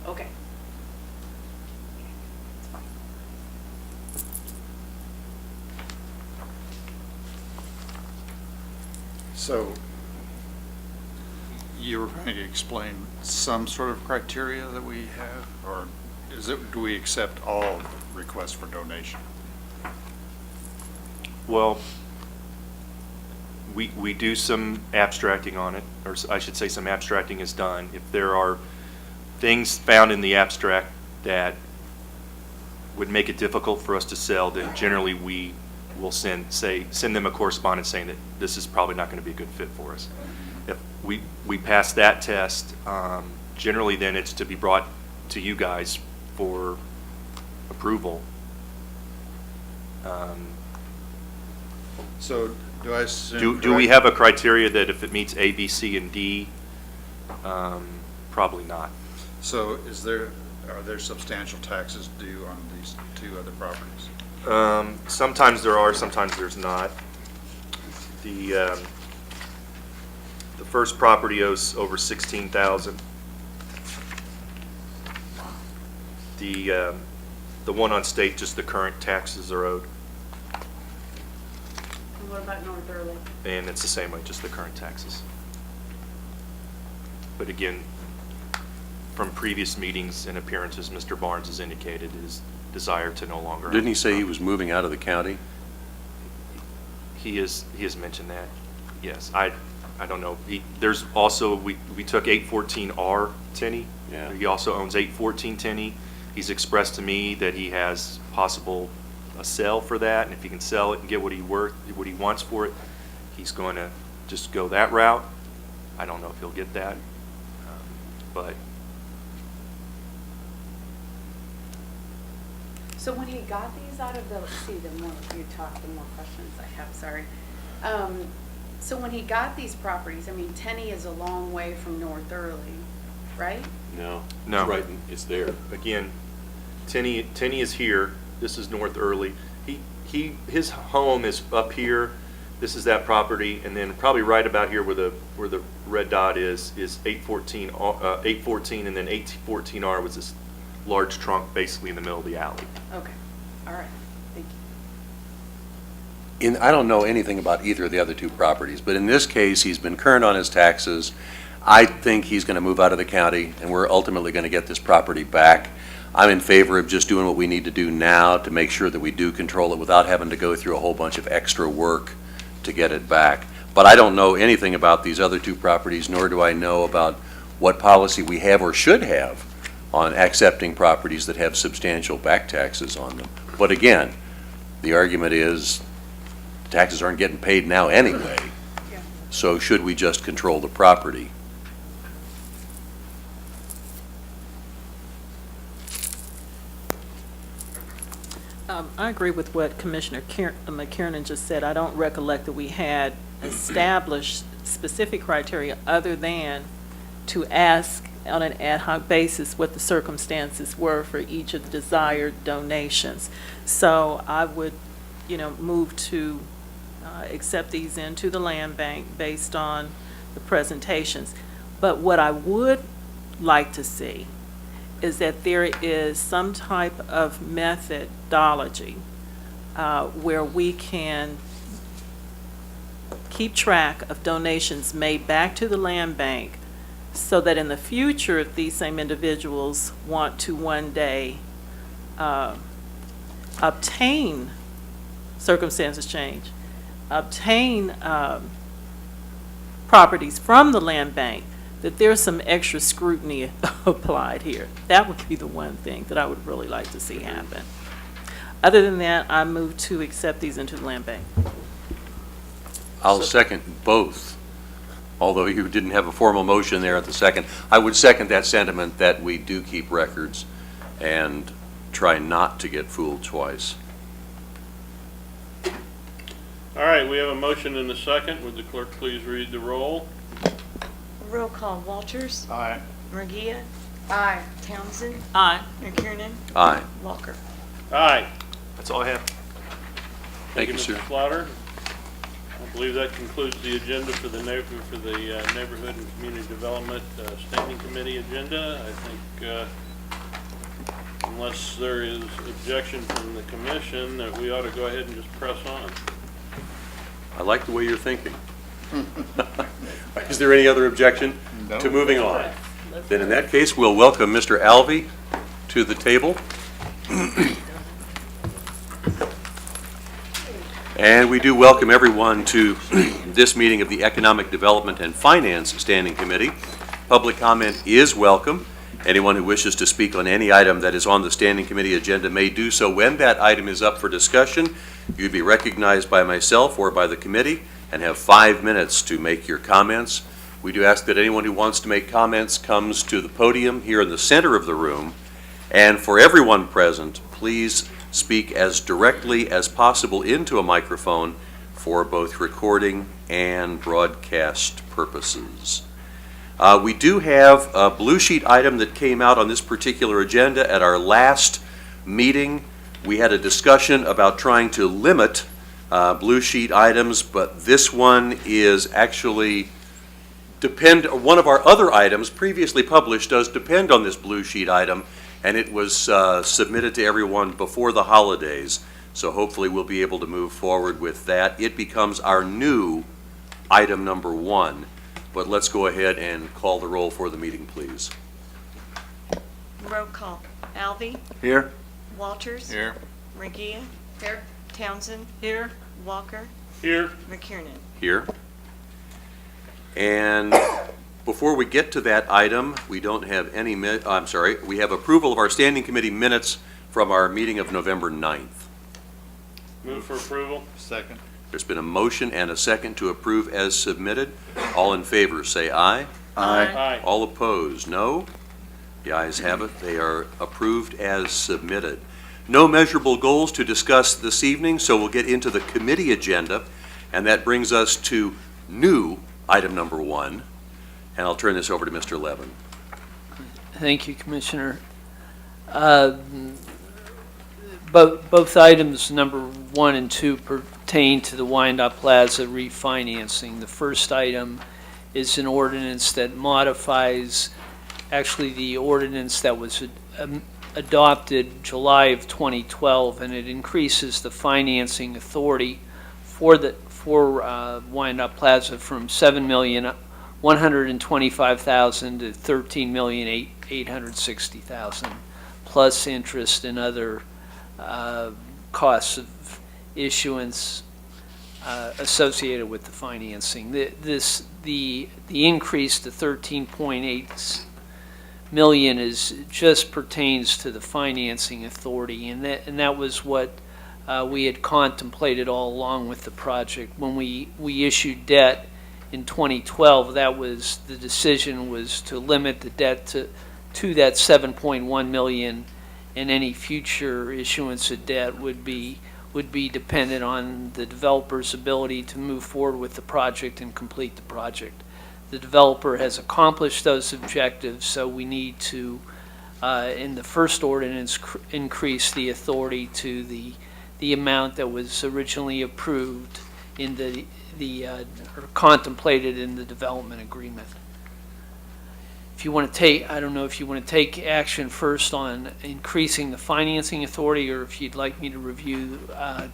Speaker 8: Okay. It's fine.
Speaker 10: so you were going to explain some sort of criteria that we have, or do we accept all requests for donation?
Speaker 7: Well, we do some abstracting on it, or I should say some abstracting is done. If there are things found in the abstract that would make it difficult for us to sell, then generally we will send them a correspondence saying that this is probably not going to be a good fit for us. If we pass that test, generally then it's to be brought to you guys for approval.
Speaker 10: So do I assume?
Speaker 7: Do we have a criteria that if it meets A, B, C, and D? Probably not.
Speaker 10: So are there substantial taxes due on these two other properties?
Speaker 7: Sometimes there are, sometimes there's not. The first property owes over $16,000. The one on state, just the current taxes are owed,
Speaker 8: And what about North Early?
Speaker 7: and it's the same way, just the current taxes. But again, from previous meetings and appearances, Mr. Barnes has indicated his desire to no longer.
Speaker 9: Didn't he say he was moving out of the county?
Speaker 7: He has mentioned that, yes. I don't know. There's also, we took 814R Tenney.
Speaker 9: Yeah.
Speaker 7: He also owns 814 Tenney. He's expressed to me that he has possible a sale for that, and if he can sell it and get what he wants for it, he's going to just go that route. I don't know if he'll get that, but
Speaker 8: So when he got these out of the, the more you talk, the more questions I have, sorry. So when he got these properties, I mean, Tenney is a long way from North Early, right?
Speaker 9: No.
Speaker 7: No.
Speaker 9: Right, it's there.
Speaker 7: again, Tenney is here. This is North Early. His home is up here. This is that property, and then probably right about here where the red dot is 814, 814, and then 814R was this large trunk basically in the middle of the alley.
Speaker 8: Okay, all right, thank you.
Speaker 9: I don't know anything about either of the other two properties, but in this case, he's been current on his taxes. I think he's going to move out of the county, and we're ultimately going to get this property back. I'm in favor of just doing what we need to do now to make sure that we do control it without having to go through a whole bunch of extra work to get it back. But I don't know anything about these other two properties, nor do I know about what policy we have or should have on accepting properties that have substantial back taxes on them. But again, the argument is taxes aren't getting paid now anyway,
Speaker 8: Yeah.
Speaker 9: so should we just control the property?
Speaker 4: I agree with what Commissioner McKiernan just said. I don't recollect that we had established specific criteria other than to ask on an ad hoc basis what the circumstances were for each of the desired donations. So I would, move to accept these into the land bank based on the presentations. But what I would like to see is that there is some type of methodology where we can keep track of donations made back to the land bank so that in the future, if these same individuals want to one day obtain, circumstances change, obtain properties from the land bank, that there's some extra scrutiny applied here. That would be the one thing that I would really like to see happen. Other than that, I move to accept these into the land bank.
Speaker 9: I'll second both, although you didn't have a formal motion there at the second. I would second that sentiment that we do keep records and try not to get fooled twice.
Speaker 2: All right, we have a motion and a second. Would the clerk please read the roll?
Speaker 3: Roll call, Walters,
Speaker 10: Aye.
Speaker 3: Murgia,
Speaker 8: Aye.
Speaker 3: Townsend,
Speaker 4: Aye.
Speaker 3: McKiernan,
Speaker 9: Aye.
Speaker 3: Walker.
Speaker 2: Aye.
Speaker 7: That's all I have.
Speaker 9: Thank you,
Speaker 2: Mr.
Speaker 9: sir.
Speaker 2: Slaughter. I believe that concludes the agenda for the Neighborhood and Community Development Standing Committee agenda. I think unless there is objection from the commission, that we ought to go ahead and just press on.
Speaker 9: I like the way you're thinking. Is there any other objection
Speaker 10: No.
Speaker 9: to moving on? Then in that case, we'll welcome Mr. Alvey to the table. And we do welcome everyone to this meeting of the Economic Development and Finance Standing Committee. Public comment is welcome. Anyone who wishes to speak on any item that is on the Standing Committee agenda may do so when that item is up for discussion. You'd be recognized by myself or by the committee and have 5 minutes to make your comments. We do ask that anyone who wants to make comments comes to the podium here in the center of the room. And for everyone present, please speak as directly as possible into a microphone for both recording and broadcast purposes. We do have a blue sheet item that came out on this particular agenda at our last meeting. We had a discussion about trying to limit blue sheet items, but this one is actually one of our other items previously published does depend on this blue sheet item, and it was submitted to everyone before the holidays, so hopefully we'll be able to move forward with that. It becomes our new item number 1, but let's go ahead and call the roll for the meeting, please.
Speaker 3: Roll call. Alvey,
Speaker 10: Here.
Speaker 3: Walters.
Speaker 10: Here.
Speaker 3: Regia,
Speaker 8: Here,
Speaker 3: Townsend,
Speaker 4: Here?
Speaker 3: Walker,
Speaker 2: Here.
Speaker 3: McKiernan.
Speaker 9: Here. And before we get to that item, we don't have any, we have approval of our standing committee minutes from our meeting of November 9th.
Speaker 2: Move for approval.
Speaker 10: Second.
Speaker 9: There's been a motion and a second to approve as submitted. All in favor, say aye.
Speaker 2: Aye.
Speaker 9: All opposed, no. The ayes have it. They are approved as submitted. No measurable goals to discuss this evening, so we'll get into the committee agenda, and that brings us to new item number 1. And I'll turn this over to Mr. Levin.
Speaker 12: Thank you, Commissioner. Both items, number 1 and 2, pertain to the Wyandotte Plaza refinancing. The first item is an ordinance that modifies actually the ordinance that was adopted July of 2012, and it increases the financing authority for Wyandotte Plaza from $7,125,000 to $13,860,000, plus interest and other costs of issuance associated with the financing. The increase to 13.8 million just pertains to the financing authority, and that was what we had contemplated all along with the project. When we issued debt in 2012, the decision was to limit the debt to that 7.1 million, and any future issuance of debt would be dependent on the developer's ability to move forward with the project and complete the project. The developer has accomplished those objectives, so we need to, in the first ordinance, increase the authority to the amount that was originally approved in or contemplated in the development agreement. If you want to take, I don't know if you want to take action first on increasing the financing authority, or if you'd like me to review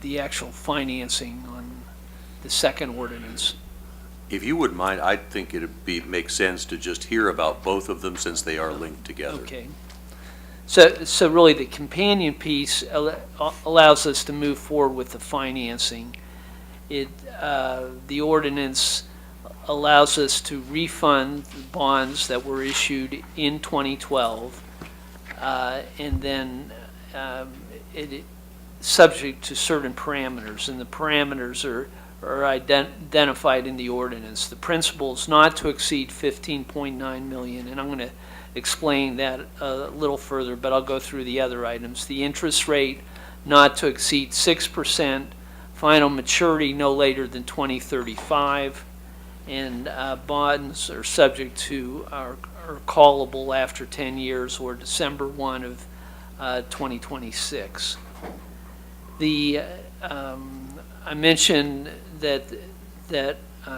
Speaker 12: the actual financing on the second ordinance.
Speaker 9: If you wouldn't mind, I think it'd make sense to just hear about both of them since they are linked together.
Speaker 12: Okay. So really the companion piece allows us to move forward with the financing. The ordinance allows us to refund bonds that were issued in 2012, and then it subject to certain parameters, and the parameters are identified in the ordinance. The principal is not to exceed 15.9 million, and I'm going to explain that a little further, but I'll go through the other items. The interest rate not to exceed 6%, final maturity no later than 2035, and bonds are subject to are callable after 10 years or December 1 of 2026. I mentioned that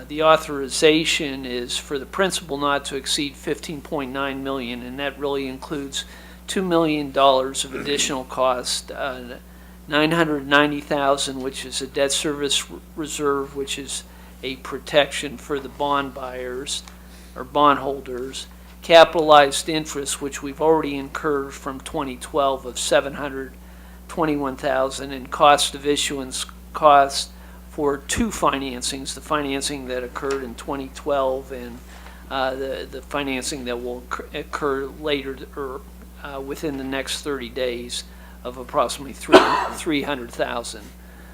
Speaker 12: the authorization is for the principal not to exceed 15.9 million, and that really includes $2 million of additional cost, 990,000, which is a debt service reserve, which is a protection for the bond buyers or bondholders, capitalized interest, which we've already incurred from 2012 of 721,000, and cost of issuance costs for 2 financings, the financing that occurred in 2012 and the financing that will occur later or within the next 30 days of approximately 300,000.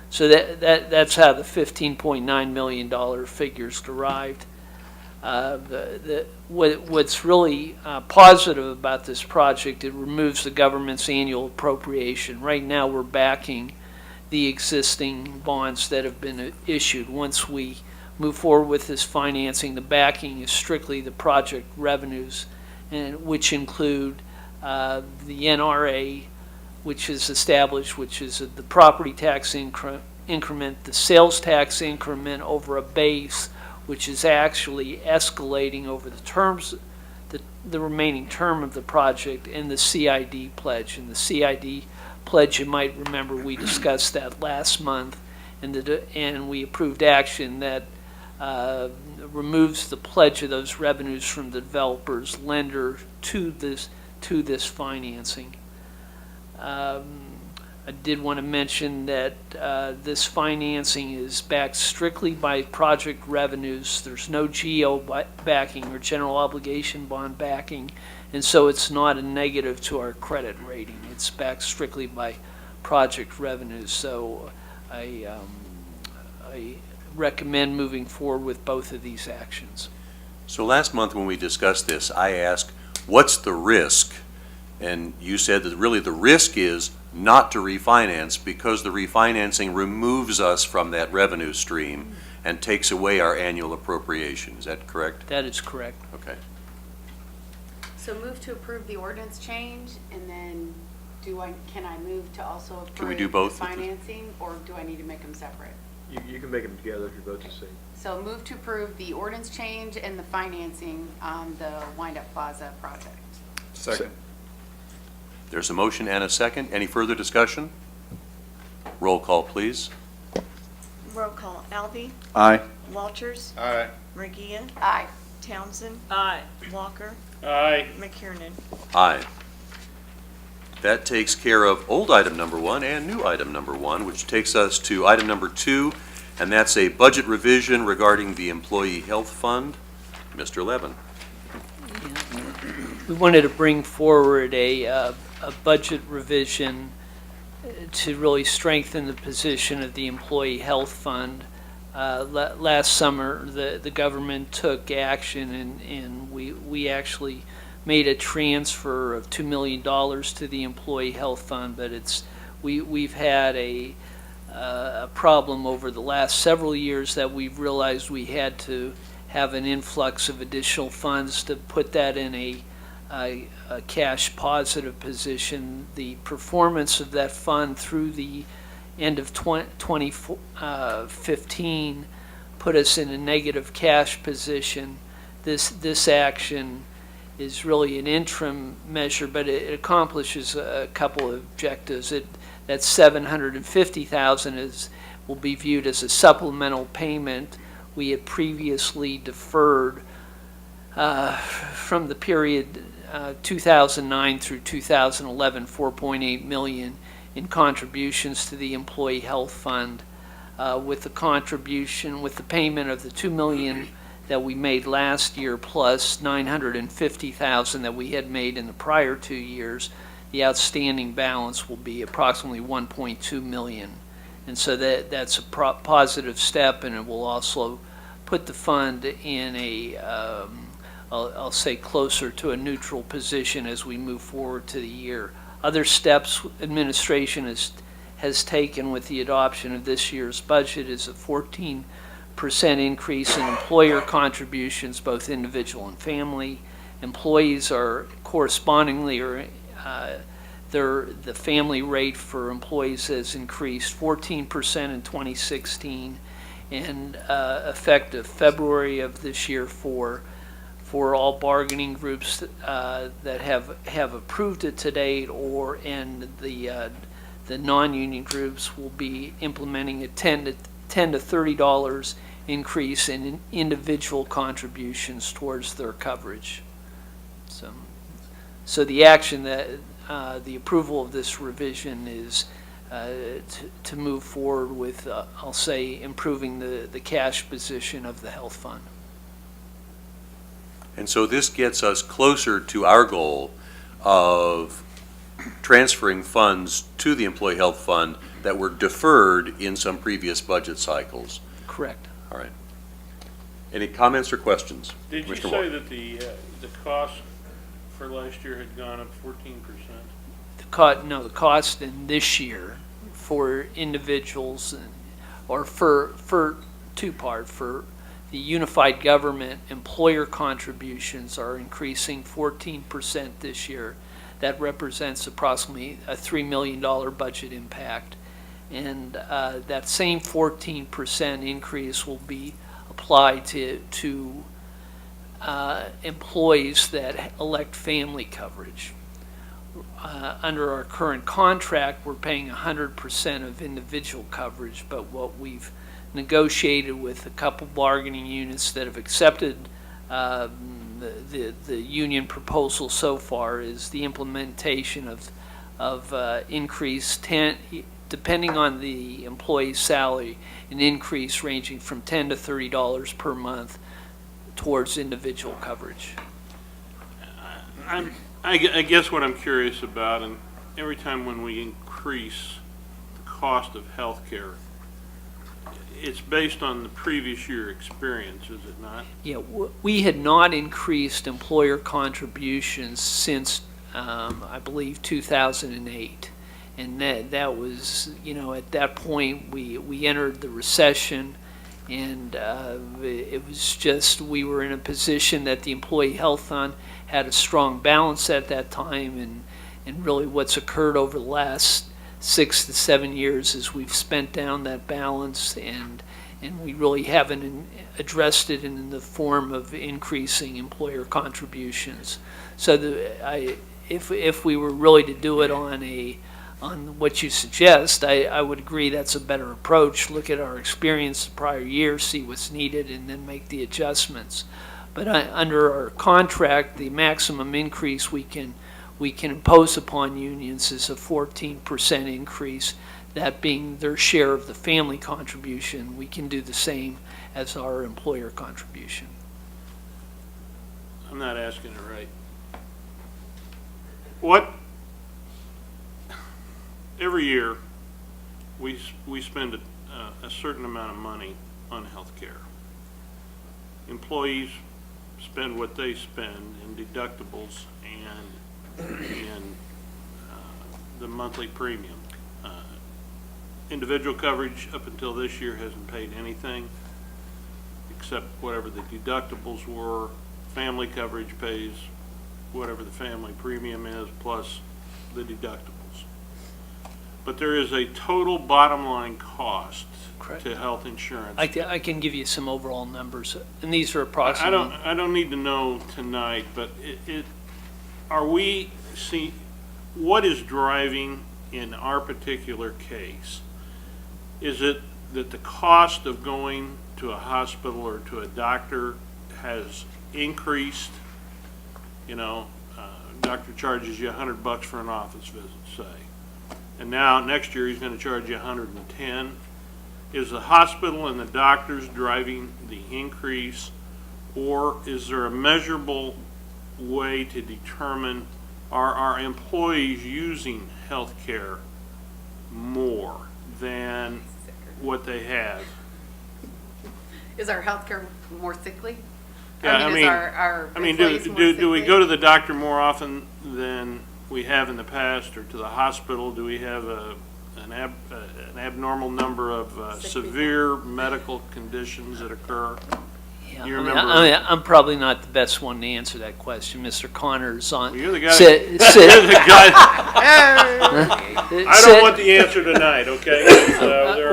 Speaker 12: So that's how the $15.9 million figure is derived. What's really positive about this project, it removes the government's annual appropriation. Right now we're backing the existing bonds that have been issued. Once we move forward with this financing, the backing is strictly the project revenues, and which include the NRA, which is established, which is the property tax increment, the sales tax increment over a base, which is actually escalating over the the remaining term of the project, and the CID pledge. And the CID pledge, you might remember, we discussed that last month, and we approved action that removes the pledge of those revenues from the developer's lender to this financing. I did want to mention that this financing is backed strictly by project revenues. There's no GO backing or general obligation bond backing, and so it's not a negative to our credit rating. It's backed strictly by project revenues. So I recommend moving forward with both of these actions.
Speaker 9: So last month when we discussed this, I asked, what's the risk? And you said that really the risk is not to refinance because the refinancing removes us from that revenue stream and takes away our annual appropriation. Is that correct?
Speaker 12: That is correct.
Speaker 9: Okay.
Speaker 8: So move to approve the ordinance change, and then can I move to also approve
Speaker 9: Can we do both?
Speaker 8: the financing, or do I need to make them separate?
Speaker 13: You can make them together if you're both the same.
Speaker 8: So move to approve the ordinance change and the financing on the Wyandotte Plaza project.
Speaker 10: Second.
Speaker 9: There's a motion and a second. Any further discussion? Roll call, please.
Speaker 3: Roll call. Alvey,
Speaker 10: Aye.
Speaker 3: Walters,
Speaker 10: Aye.
Speaker 3: Regia,
Speaker 8: Aye.
Speaker 3: Townsend,
Speaker 4: Aye.
Speaker 3: Walker,
Speaker 2: Aye.
Speaker 3: McKiernan.
Speaker 9: Aye. That takes care of old item number 1 and new item number 1, which takes us to item number 2, and that's a budget revision regarding the Employee Health Fund. Mr. Levin.
Speaker 12: We wanted to bring forward a budget revision to really strengthen the position of the Employee Health Fund. Last summer, the government took action, and we actually made a transfer of $2 million to the Employee Health Fund, but we've had a problem over the last several years that we've realized we had to have an influx of additional funds to put that in a cash positive position. The performance of that fund through the end of 2015 put us in a negative cash position. This action is really an interim measure, but it accomplishes a couple of objectives. That $750,000 will be viewed as a supplemental payment. We had previously deferred from the period 2009 through 2011, $4.8 million in contributions to the Employee Health Fund. With the payment of the $2 million that we made last year plus $950,000 that we had made in the prior 2 years, the outstanding balance will be approximately $1.2 million. And so that's a positive step, and it will also put the fund in I'll say closer to a neutral position as we move forward to the year. Other steps administration has taken with the adoption of this year's budget is a 14% increase in employer contributions, both individual and family. Employees are correspondingly, the family rate for employees has increased 14% in 2016, and effective February of this year for all bargaining groups that have approved it to date, and the non-union groups will be implementing a $10 to $30 increase in individual contributions towards their coverage. So the action that the approval of this revision is to move forward with, I'll say, improving the cash position of the health fund.
Speaker 9: And so this gets us closer to our goal of transferring funds to the Employee Health Fund that were deferred in some previous budget cycles.
Speaker 12: Correct.
Speaker 9: All right. Any comments or questions?
Speaker 2: Did you
Speaker 9: Commissioner
Speaker 2: say
Speaker 9: Moore?
Speaker 2: that the cost for last year had gone up 14%?
Speaker 12: The cost in this year for individuals or for two-part, for the unified government, employer contributions are increasing 14% this year. That represents approximately a $3 million budget impact. And that same 14% increase will be applied to employees that elect family coverage. Under our current contract, we're paying 100% of individual coverage, but what we've negotiated with a couple bargaining units that have accepted the union proposal so far is the implementation of increase 10, depending on the employee's salary, an increase ranging from $10 to $30 per month towards individual coverage.
Speaker 2: I guess what I'm curious about, and every time when we increase the cost of health care, it's based on the previous year experience, is it not?
Speaker 12: Yeah, we had not increased employer contributions since, I believe, 2008. And that was, at that point, we entered the recession, and it was just, we were in a position that the Employee Health Fund had a strong balance at that time, and really what's occurred over the last 6 to 7 years is we've spent down that balance, and we really haven't addressed it in the form of increasing employer contributions. So if we were really to do it on what you suggest, I would agree that's a better approach. Look at our experience the prior year, see what's needed, and then make the adjustments. But under our contract, the maximum increase we can impose upon unions is a 14% increase, that being their share of the family contribution. We can do the same as our employer contribution.
Speaker 2: I'm not asking it right. Every year, we spend a certain amount of money on health care. Employees spend what they spend in deductibles and in the monthly premium. Individual coverage up until this year hasn't paid anything except whatever the deductibles were. Family coverage pays whatever the family premium is plus the deductibles. But there is a total bottom line cost
Speaker 12: Correct.
Speaker 2: to health insurance.
Speaker 12: I can give you some overall numbers, and these are approximate.
Speaker 2: I don't need to know tonight, but are we see what is driving in our particular case? Is it that the cost of going to a hospital or to a doctor has increased? Doctor charges you $100 for an office visit, say, and now next year he's going to charge you $110. Is the hospital and the doctors driving the increase, or is there a measurable way to determine are our employees using health care more than what they have?
Speaker 8: Is our healthcare more sickly?
Speaker 2: Yeah,
Speaker 8: is our employees more
Speaker 2: do we
Speaker 8: sickly?
Speaker 2: go to the doctor more often than we have in the past, or to the hospital? Do we have an abnormal number of severe medical conditions that occur?
Speaker 12: Yeah,
Speaker 2: You
Speaker 12: I mean,
Speaker 2: remember-
Speaker 12: I'm probably not the best one to answer that question. Mr. Connor's on.
Speaker 2: Well, you're the guy.
Speaker 12: Sit-
Speaker 2: You're the guy. I
Speaker 12: sit-
Speaker 2: don't want the answer tonight, okay?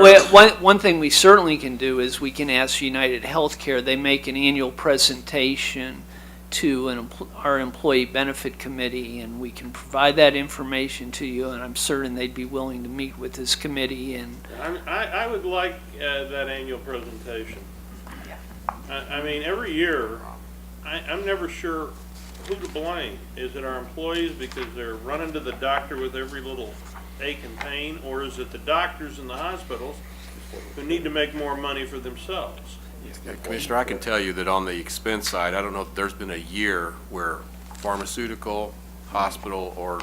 Speaker 12: Well, one thing we certainly can do is we can ask United Healthcare. They make an annual presentation to our employee benefit committee, and we can provide that information to you, and I'm certain they'd be willing to meet with this committee. And
Speaker 2: I would like that annual presentation. I mean, every year, I'm never sure who to blame. Is it our employees because they're running to the doctor with every little ache and pain, or is it the doctors in the hospitals who need to make more money for themselves?
Speaker 9: Yeah, Commissioner, I can tell you that on the expense side, I don't know if there's been a year where pharmaceutical, hospital, or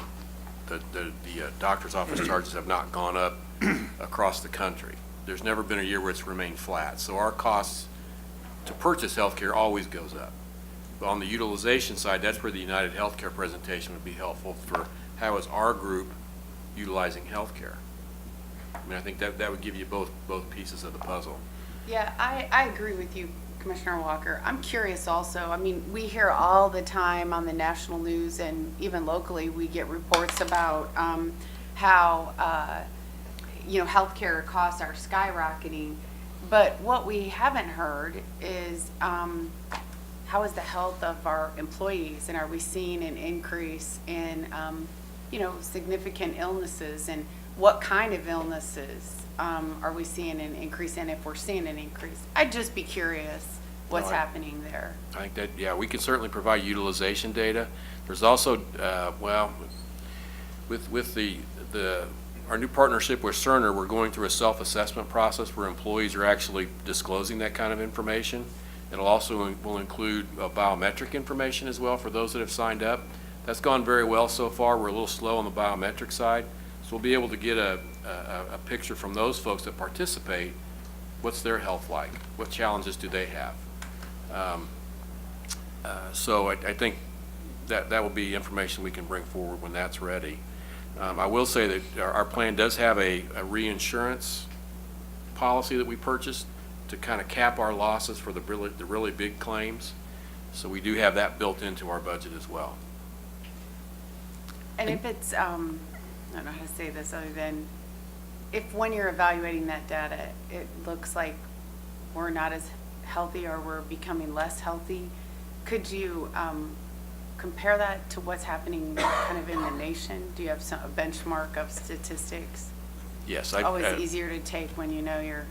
Speaker 9: the doctor's office charges have not gone up across the country. There's never been a year where it's remained flat. So our costs to purchase health care always goes up. But on the utilization side, that's where the United Healthcare presentation would be helpful for how is our group utilizing health care. I mean, I think that would give you both pieces of the puzzle.
Speaker 8: Yeah, I agree with you, Commissioner Walker. I'm curious also. I mean, we hear all the time on the national news and even locally, we get reports about how, healthcare costs are skyrocketing. But what we haven't heard is how how is the health of our employees? And are we seeing an increase in, significant illnesses? And what kind of illnesses are we seeing an increase in, if we're seeing an increase? I'd just be curious what's happening there.
Speaker 5: I think that, yeah, we can certainly provide utilization data. There's also, with our new partnership with Cerner, we're going through a self-assessment process where employees are actually disclosing that kind of information. It'll also will include biometric information as well for those that have signed up. That's gone very well so far. We're a little slow on the biometric side, so we'll be able to get a picture from those folks that participate. What's their health like? What challenges do they have? So I think that will be information we can bring forward when that's ready. I will say that our plan does have a reinsurance policy that we purchased to kind of cap our losses for the really big claims. So we do have that built into our budget as well.
Speaker 8: And if it's, I don't know how to say this other than, if when you're evaluating that data, it looks like we're not as healthy or we're becoming less healthy, could you compare that to what's happening kind of in the nation? Do you have a benchmark of statistics?
Speaker 5: Yes.
Speaker 8: Always easier to take when you know you're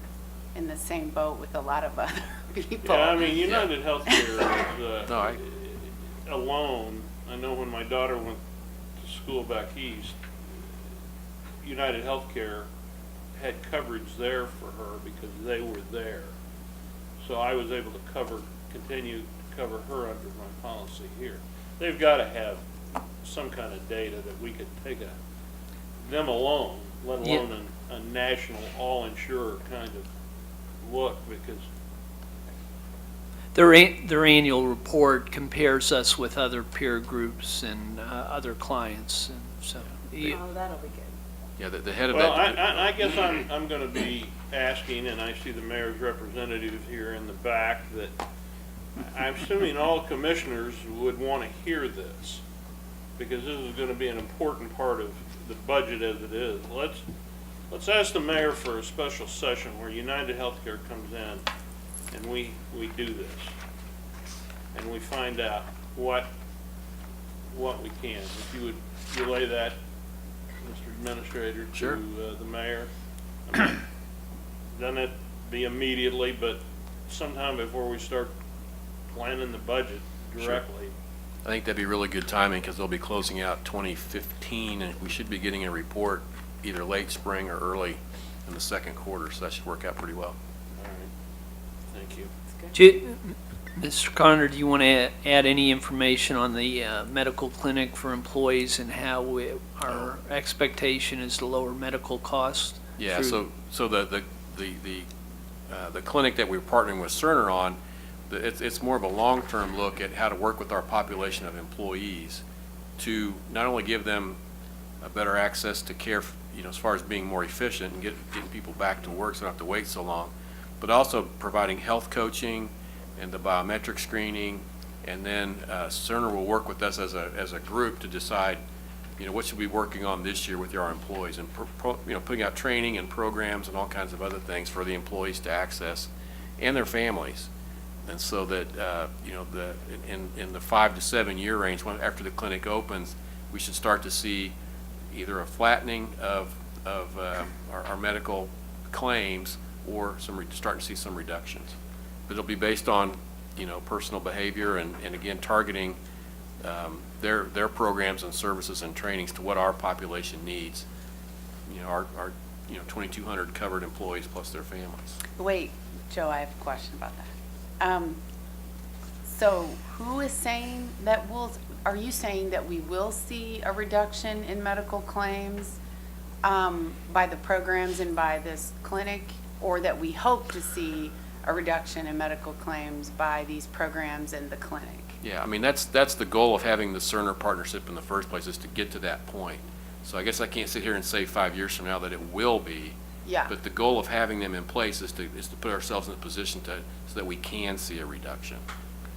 Speaker 8: in the same boat with a lot of other people.
Speaker 2: Yeah, I mean, United Healthcare is, alone, I know when my daughter went to school back east, United Healthcare had coverage there for her because they were there. So I was able to continue to cover her under my policy here. They've got to have some kind of data that we could take them alone, let alone a national all-insurer kind of look, because
Speaker 12: Their annual report compares us with other peer groups and other clients, and so.
Speaker 3: Oh, that'll be good.
Speaker 5: Yeah, the head of
Speaker 2: well,
Speaker 5: that.
Speaker 2: I guess I'm going to be asking, and I see the mayor's representative here in the back, that I'm assuming all commissioners would want to hear this, because this is going to be an important part of the budget as it is. Let's ask the mayor for a special session where United Healthcare comes in and we do this, and we find out what we can. If you would relay that, Mr. Administrator,
Speaker 5: Sure.
Speaker 2: to the mayor. I mean, doesn't it be immediately, but sometime before we start planning the budget directly.
Speaker 5: I think that'd be really good timing because they'll be closing out 2015, and we should be getting a report either late spring or early in the second quarter, so that should work out pretty well.
Speaker 2: All right. Thank you.
Speaker 12: Mr. Connor, do you want to add any information on the medical clinic for employees and how our expectation is to lower medical costs?
Speaker 5: Yeah, so the clinic that we're partnering with Cerner on, it's more of a long-term look at how to work with our population of employees to not only give them a better access to care, as far as being more efficient and getting people back to work so they don't have to wait so long, but also providing health coaching and the biometric screening, and then Cerner will work with us as a group to decide, what should we be working on this year with our employees, and putting out training and programs and all kinds of other things for the employees to access and their families. And so that, in the 5 to 7 year range, after the clinic opens, we should start to see either a flattening of our medical claims or starting to see some reductions. But it'll be based on, personal behavior and again, targeting their programs and services and trainings to what our population needs. Our 2,200 covered employees plus their families.
Speaker 8: Wait, Joe, I have a question about that. So who is saying that are you saying that we will see a reduction in medical claims by the programs and by this clinic, or that we hope to see a reduction in medical claims by these programs and the clinic?
Speaker 5: Yeah, I mean, that's the goal of having the Cerner partnership in the first place, is to get to that point. So I guess I can't sit here and say 5 years from now that it will be.
Speaker 8: Yeah.
Speaker 5: But the goal of having them in place is to put ourselves in a position so that we can see a reduction.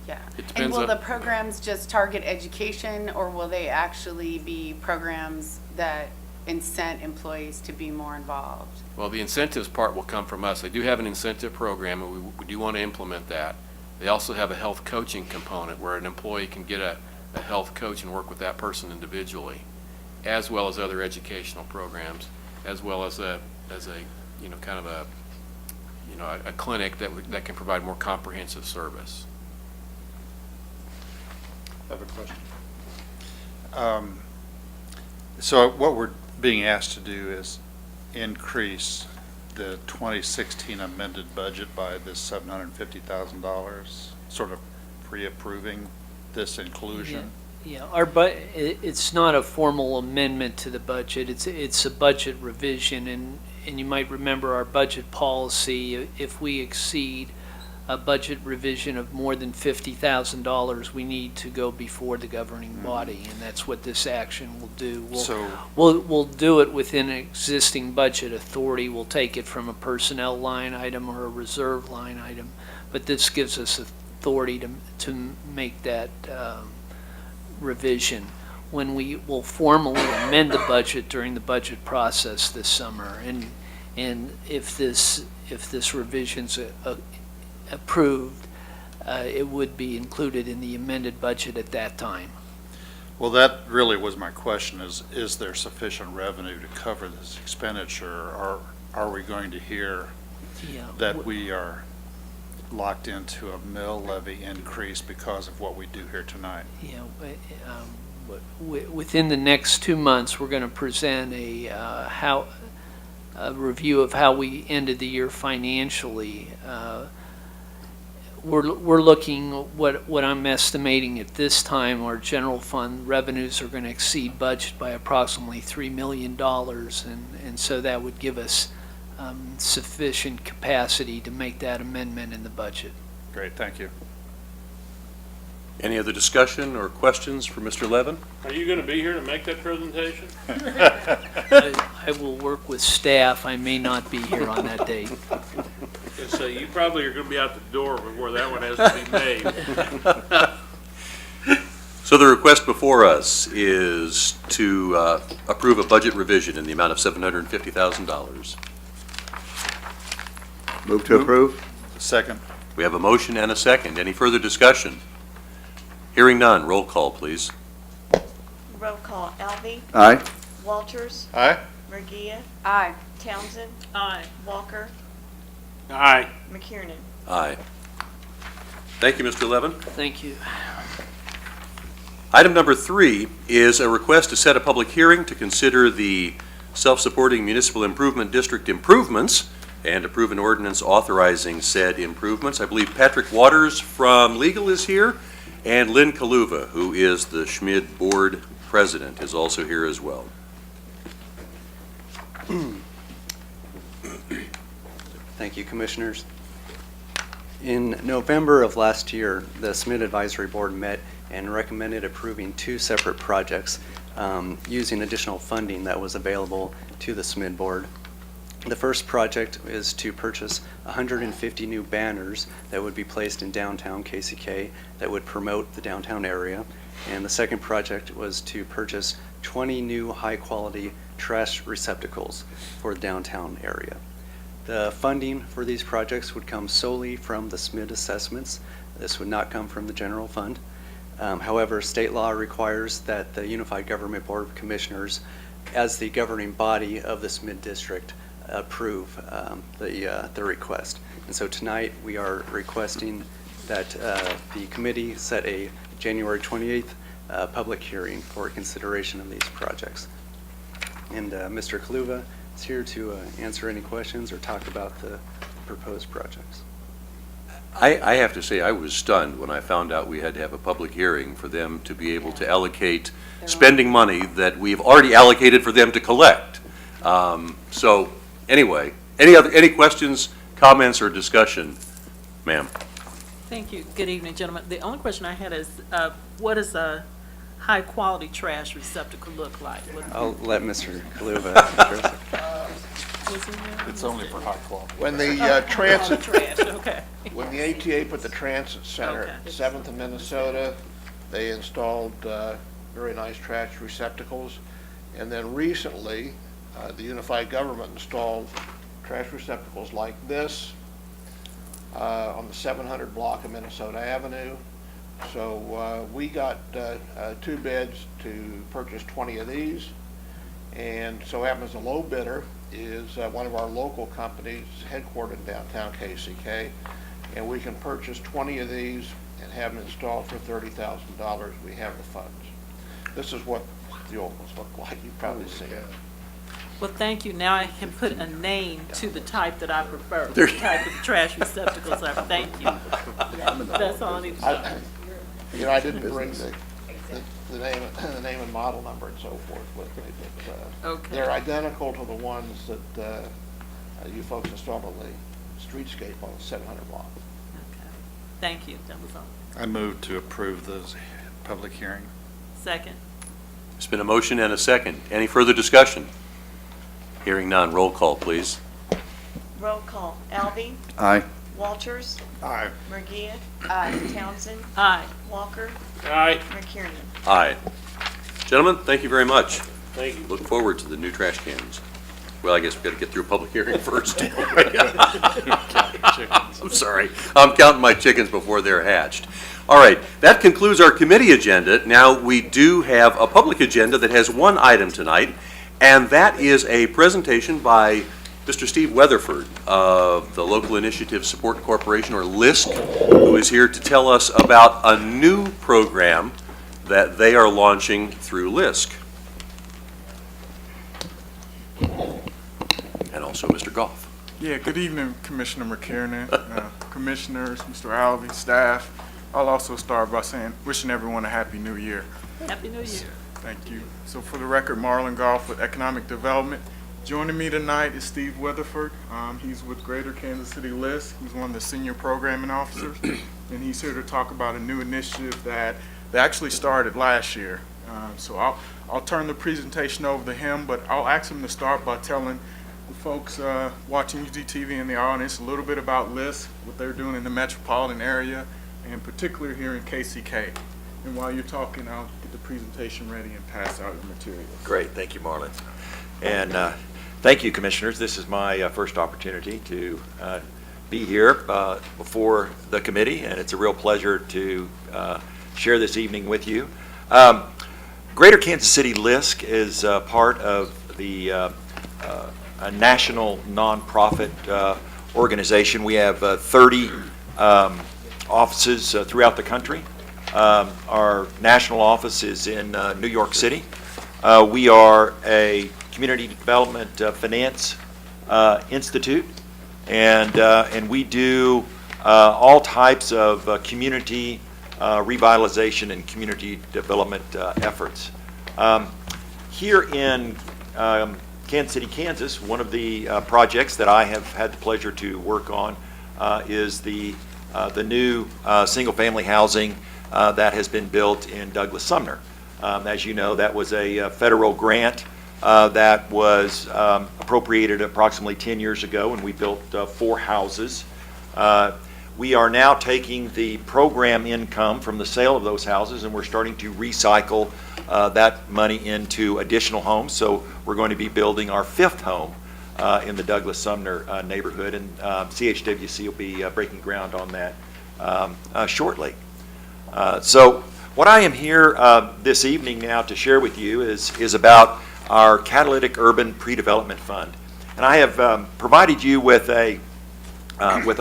Speaker 8: Yeah.
Speaker 5: It
Speaker 8: And
Speaker 5: depends
Speaker 8: will
Speaker 5: on-
Speaker 8: the programs just target education, or will they actually be programs that incent employees to be more involved?
Speaker 5: Well, the incentives part will come from us. They do have an incentive program, and we do want to implement that. They also have a health coaching component where an employee can get a health coach and work with that person individually, as well as other educational programs, as well as a kind of a clinic that can provide more comprehensive service.
Speaker 10: I have a question. So what we're being asked to do is increase the 2016 amended budget by this $750,000, sort of pre-approving this inclusion.
Speaker 12: Yeah, it's not a formal amendment to the budget. It's a budget revision, and you might remember our budget policy. If we exceed a budget revision of more than $50,000, we need to go before the governing body, and that's what this action will do. We'll do it within existing budget authority. We'll take it from a personnel line item or a reserve line item, but this gives us authority to make that revision when we will formally amend the budget during the budget process this summer. And if this revision's approved, it would be included in the amended budget at that time.
Speaker 10: Well, that really was my question, is there sufficient revenue to cover this expenditure, or are we going to hear that we are locked into a mill levy increase because of what we do here tonight?
Speaker 12: Within the next 2 months, we're going to present a review of how we ended the year financially. We're looking, what I'm estimating at this time, our general fund revenues are going to exceed budget by approximately $3 million, and so that would give us sufficient capacity to make that amendment in the budget.
Speaker 10: Great, thank you.
Speaker 9: Any other discussion or questions for Mr. Levin?
Speaker 2: Are you going to be here to make that presentation?
Speaker 12: I will work with staff. I may not be here on that date.
Speaker 2: So you probably are going to be out the door before that one has to be made.
Speaker 9: So the request before us is to approve a budget revision in the amount of $750,000.
Speaker 1: Move to approve?
Speaker 10: Second.
Speaker 9: We have a motion and a second. Any further discussion? Hearing none, roll call, please.
Speaker 3: Roll call, Alvey,
Speaker 1: Aye.
Speaker 3: Walters,
Speaker 10: Aye.
Speaker 3: Mergia,
Speaker 8: Aye.
Speaker 3: Townsend,
Speaker 4: Aye.
Speaker 3: Walker,
Speaker 2: Aye.
Speaker 3: McKiernan.
Speaker 9: Aye. Thank you, Mr. Levin.
Speaker 12: Thank you.
Speaker 9: Item number 3 is a request to set a public hearing to consider the self-supporting municipal improvement district improvements and approve an ordinance authorizing said improvements. I believe Patrick Waters from Legal is here, and Lynn Kaluva, who is the Schmid Board President, is also here as well.
Speaker 14: Thank you, Commissioners. In November of last year, the Schmid Advisory Board met and recommended approving 2 separate projects using additional funding that was available to the Schmid Board. The first project is to purchase 150 new banners that would be placed in downtown KCK that would promote the downtown area. And the second project was to purchase 20 new high-quality trash receptacles for the downtown area. The funding for these projects would come solely from the Schmid assessments. This would not come from the general fund. However, state law requires that the Unified Government Board of Commissioners, as the governing body of the Schmid district, approve the request. And so tonight we are requesting that the committee set a January 28th public hearing for consideration of these projects. And Mr. Kaluva is here to answer any questions or talk about the proposed projects.
Speaker 9: I have to say I was stunned when I found out we had to have a public hearing for them to be able to allocate spending money that we've already allocated for them to collect. So anyway, any questions, comments, or discussion, ma'am?
Speaker 4: Thank you. Good evening, gentlemen. The only question I had is, what does a high-quality trash receptacle look like?
Speaker 14: I'll let Mr. Kaluva address it.
Speaker 10: It's only for high quality.
Speaker 15: When the transit,
Speaker 4: Trash, okay.
Speaker 15: when the ATA put the transit center
Speaker 4: Okay.
Speaker 15: at 7th and Minnesota, they installed very nice trash receptacles. And then recently, the unified government installed trash receptacles like this on the 700 block of Minnesota Avenue. So we got 2 bids to purchase 20 of these. And so happens the low bidder is one of our local companies headquartered in downtown KCK. And we can purchase 20 of these and have them installed for $30,000. We have the funds. This is what the old ones look like. You've probably seen it.
Speaker 4: Well, thank you. Now I can put a name to the type that I prefer, the type of trash receptacles. Thank you. That's all I need to say.
Speaker 15: You know, I didn't bring the name and model number and so forth with me, but
Speaker 4: Okay.
Speaker 15: they're identical to the ones that you folks installed on the streetscape on the 700 block.
Speaker 4: Okay. Thank you. That was all.
Speaker 10: I move to approve the public hearing.
Speaker 4: Second.
Speaker 9: There's been a motion and a second. Any further discussion? Hearing none. Roll call, please.
Speaker 3: Roll call. Alvey.
Speaker 10: Aye.
Speaker 3: Walters.
Speaker 10: Aye.
Speaker 3: Mergia. Townsend.
Speaker 4: Aye.
Speaker 3: Walker.
Speaker 2: Aye.
Speaker 3: McKiernan.
Speaker 9: Aye. Gentlemen, thank you very much.
Speaker 2: Thank you.
Speaker 9: Look forward to the new trash cans. Well, I guess we've got to get through a public hearing first. I'm sorry. I'm counting my chickens before they're hatched. All right, that concludes our committee agenda. Now, we do have a public agenda that has one item tonight, and that is a presentation by Mr. Steve Weatherford of the Local Initiative Support Corporation, or LISC, who is here to tell us about a new program that they are launching through LISC. And also Mr. Goff.
Speaker 16: Yeah, good evening, Commissioner McKiernan, commissioners, Mr. Alvey, staff. I'll also start by saying, wishing everyone a Happy New Year.
Speaker 4: Happy New Year.
Speaker 16: Thank you. So for the record, Marlon Goff with Economic Development. Joining me tonight is Steve Weatherford. He's with Greater Kansas City LISC. He's one of the senior programming officers, and he's here to talk about a new initiative that actually started last year. So I'll turn the presentation over to him, but I'll ask him to start by telling the folks watching UGTV in the audience a little bit about LISC, what they're doing in the metropolitan area, and particularly here in KCK. And while you're talking, I'll get the presentation ready and pass out the materials.
Speaker 17: Great, thank you, Marlon. And thank you, Commissioners. This is my first opportunity to be here before the committee, and it's a real pleasure to share this evening with you. Greater Kansas City LISC is part of the a national nonprofit organization. We have 30 offices throughout the country. Our national office is in New York City. We are a community development finance institute, and we do all types of community revitalization and community development efforts. Here in Kansas City, Kansas, one of the projects that I have had the pleasure to work on is the new single-family housing that has been built in Douglas Sumner. As you know, that was a federal grant that was appropriated approximately 10 years ago, and we built 4 houses. We are now taking the program income from the sale of those houses, and we're starting to recycle that money into additional homes. So we're going to be building our 5th home in the Douglas Sumner neighborhood, and CHWC will be breaking ground on that shortly. So what I am here this evening now to share with you is about our Catalytic Urban Pre-Development Fund. And I have provided you with a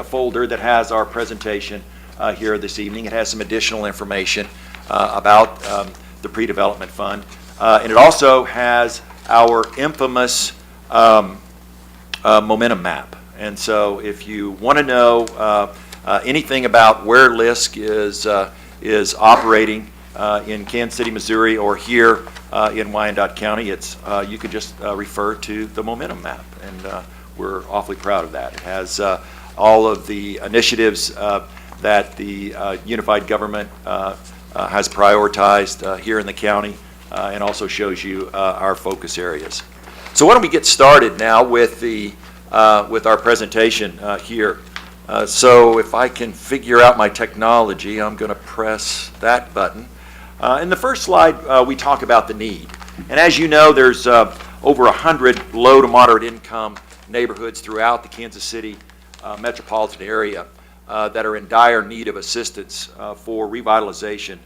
Speaker 17: folder that has our presentation here this evening. It has some additional information about the Pre-Development Fund. And it also has our infamous momentum map. And so if you want to know anything about where LISC is operating in Kansas City, Missouri, or here in Wyandotte County, you could just refer to the momentum map, and we're awfully proud of that. It has all of the initiatives that the unified government has prioritized here in the county, and also shows you our focus areas. So why don't we get started now with our presentation here. So if I can figure out my technology, I'm going to press that button. In the first slide, we talk about the need. And as you know, there's over 100 low to moderate income neighborhoods throughout the Kansas City metropolitan area. that are in dire need of assistance for revitalization,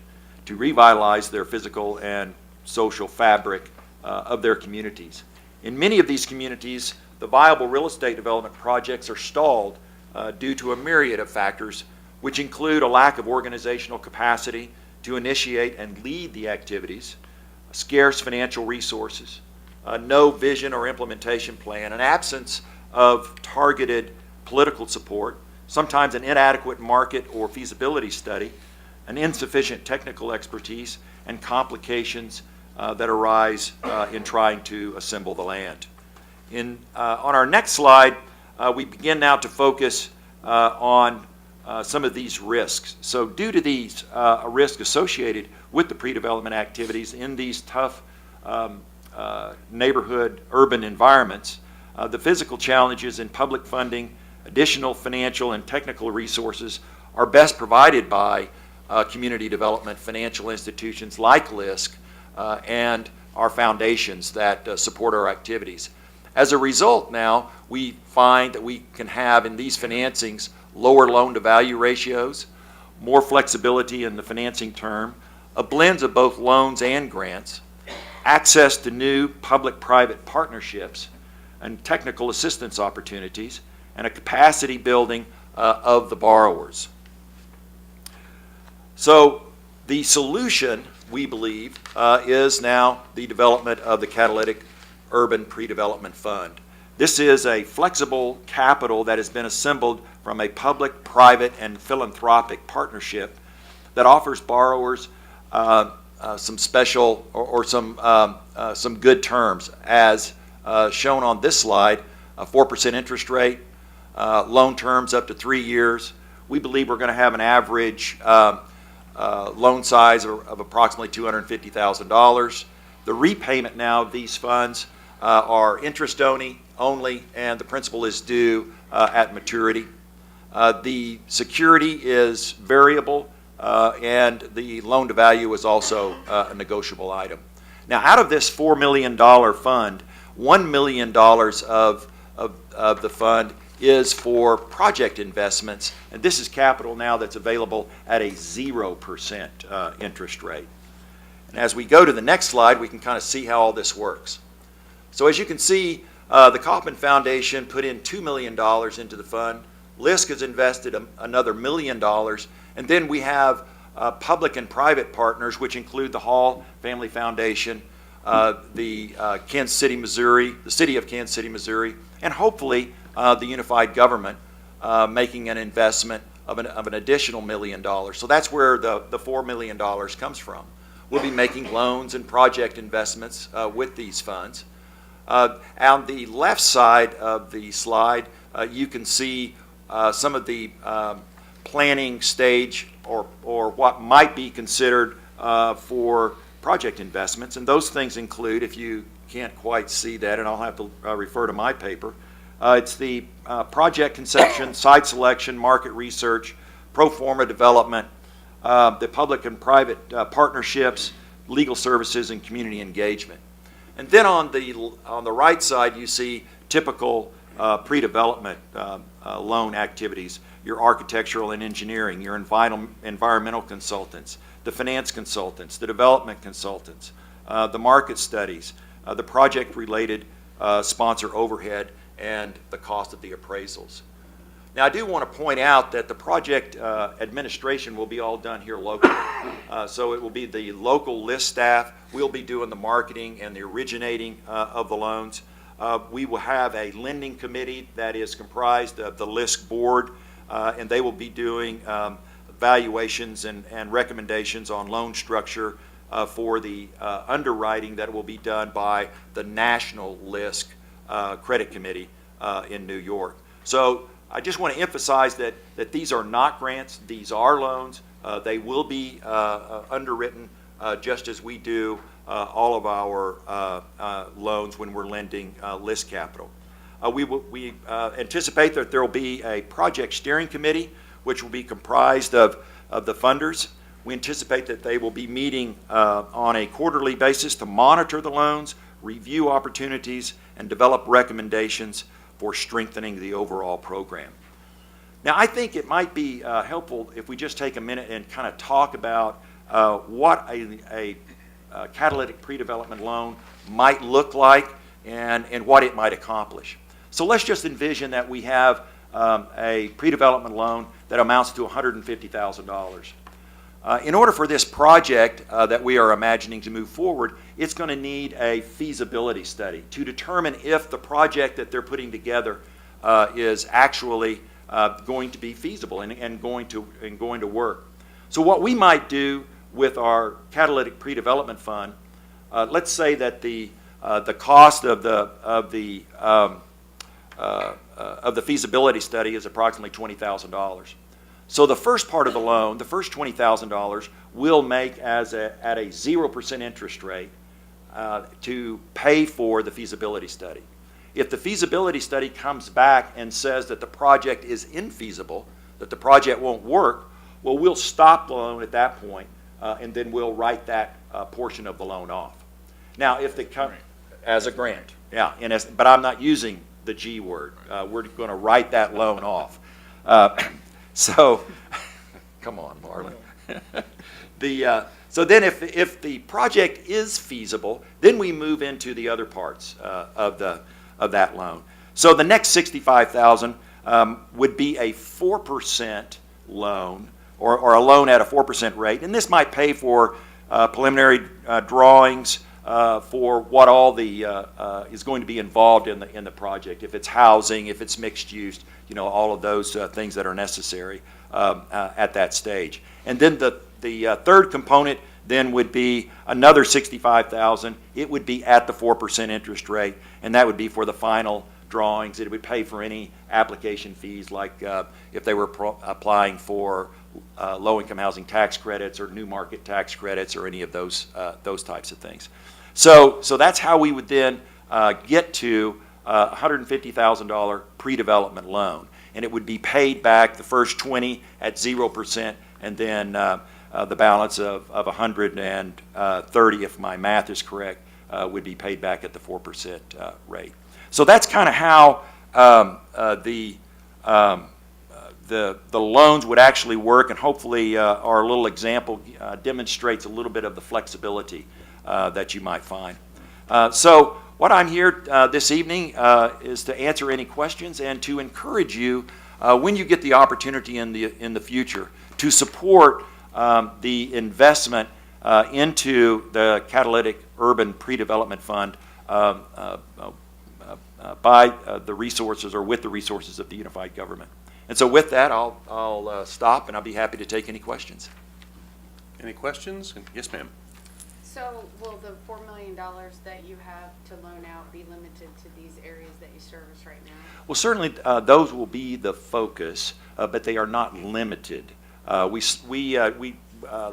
Speaker 17: to revitalize their physical and social fabric of their communities. In many of these communities, the viable real estate development projects are stalled due to a myriad of factors, which include a lack of organizational capacity to initiate and lead the activities, scarce financial resources, no vision or implementation plan, an absence of targeted political support, sometimes an inadequate market or feasibility study, an insufficient technical expertise, and complications that arise in trying to assemble the land. On our next slide, we begin now to focus on some of these risks. So due to these risks associated with the pre-development activities in these tough neighborhood urban environments, the physical challenges in public funding, additional financial and technical resources are best provided by community development financial institutions like LISC and our foundations that support our activities. As a result now, we find that we can have in these financings lower loan-to-value ratios, more flexibility in the financing term, a blend of both loans and grants, access to new public-private partnerships and technical assistance opportunities, and a capacity building of the borrowers. So the solution, we believe, is now the development of the Catalytic Urban Pre-Development Fund. This is a flexible capital that has been assembled from a public, private, and philanthropic partnership that offers borrowers some special or some good terms, as shown on this slide: a 4% interest rate, loan terms up to 3 years. We believe we're going to have an average loan size of approximately $250,000. The repayment now of these funds are interest only, and the principal is due at maturity. The security is variable, and the loan to value is also a negotiable item. Now, out of this $4 million fund, $1 million of the fund is for project investments, and this is capital now that's available at a 0% interest rate. And as we go to the next slide, we can kind of see how all this works. So as you can see, the Kauffman Foundation put in $2 million into the fund. LISC has invested another $1 million, and then we have public and private partners, which include the Hall Family Foundation, the Kansas City, Missouri, the City of Kansas City, Missouri, and hopefully the unified government making an investment of an additional $1 million. So that's where the $4 million comes from. We'll be making loans and project investments with these funds. On the left side of the slide, you can see some of the planning stage or what might be considered for project investments. And those things include, if you can't quite see that, and I'll have to refer to my paper, it's the project conception, site selection, market research, pro forma development, the public and private partnerships, legal services, and community engagement. And then on the right side, you see typical pre-development loan activities: your architectural and engineering, your environmental consultants, the finance consultants, the development consultants, the market studies, the project-related sponsor overhead, and the cost of the appraisals. Now, I do want to point out that the project administration will be all done here locally. So it will be the local LISC staff. We'll be doing the marketing and the originating of the loans. We will have a lending committee that is comprised of the LISC board, and they will be doing valuations and recommendations on loan structure for the underwriting that will be done by the National LISC Credit Committee in New York. So I just want to emphasize that these are not grants, these are loans. They will be underwritten just as we do all of our loans when we're lending LISC capital. We anticipate that there will be a project steering committee which will be comprised of the funders. We anticipate that they will be meeting on a quarterly basis to monitor the loans, review opportunities, and develop recommendations for strengthening the overall program. Now, I think it might be helpful if we just take a minute and kind of talk about what a catalytic pre-development loan might look like and what it might accomplish. So let's just envision that we have a pre-development loan that amounts to $150,000. In order for this project that we are imagining to move forward, it's going to need a feasibility study to determine if the project that they're putting together is actually going to be feasible and going to work. So what we might do with our catalytic pre-development fund, let's say that the cost of the feasibility study is approximately $20,000. So the first part of the loan, the first $20,000, will make at a 0% interest rate to pay for the feasibility study. If the feasibility study comes back and says that the project is infeasible, that the project won't work, well, we'll stop the loan at that point, and then we'll write that portion of the loan off. Now, if they come as a grant, yeah, but I'm not using the G word. We're going to write that loan off. So, come on, Marlon. So then if the project is feasible, then we move into the other parts of that loan. So the next $65,000 would be a 4% loan, or a loan at a 4% rate. And this might pay for preliminary drawings for what all is going to be involved in the project. If it's housing, if it's mixed use, all of those things that are necessary at that stage. And then the third component then would be another $65,000. It would be at the 4% interest rate, and that would be for the final drawings. It would pay for any application fees, like if they were applying for low-income housing tax credits or new market tax credits or any of those types of things. So that's how we would then get to a $150,000 pre-development loan, and it would be paid back the first 20 at 0%, and then the balance of 130, if my math is correct, would be paid back at the 4% rate. So that's kind of how the loans would actually work, and hopefully our little example demonstrates a little bit of the flexibility that you might find. So what I'm here this evening is to answer any questions and to encourage you when you get the opportunity in the future to support the investment into the Catalytic Urban Pre-Development Fund by the resources or with the resources of the unified government. And so with that, I'll stop, and I'll be happy to take any questions.
Speaker 9: Any questions? Yes, ma'am.
Speaker 8: So will the $4 million that you have to loan out be limited to these areas that you service right now?
Speaker 17: Well, certainly those will be the focus, but they are not limited. We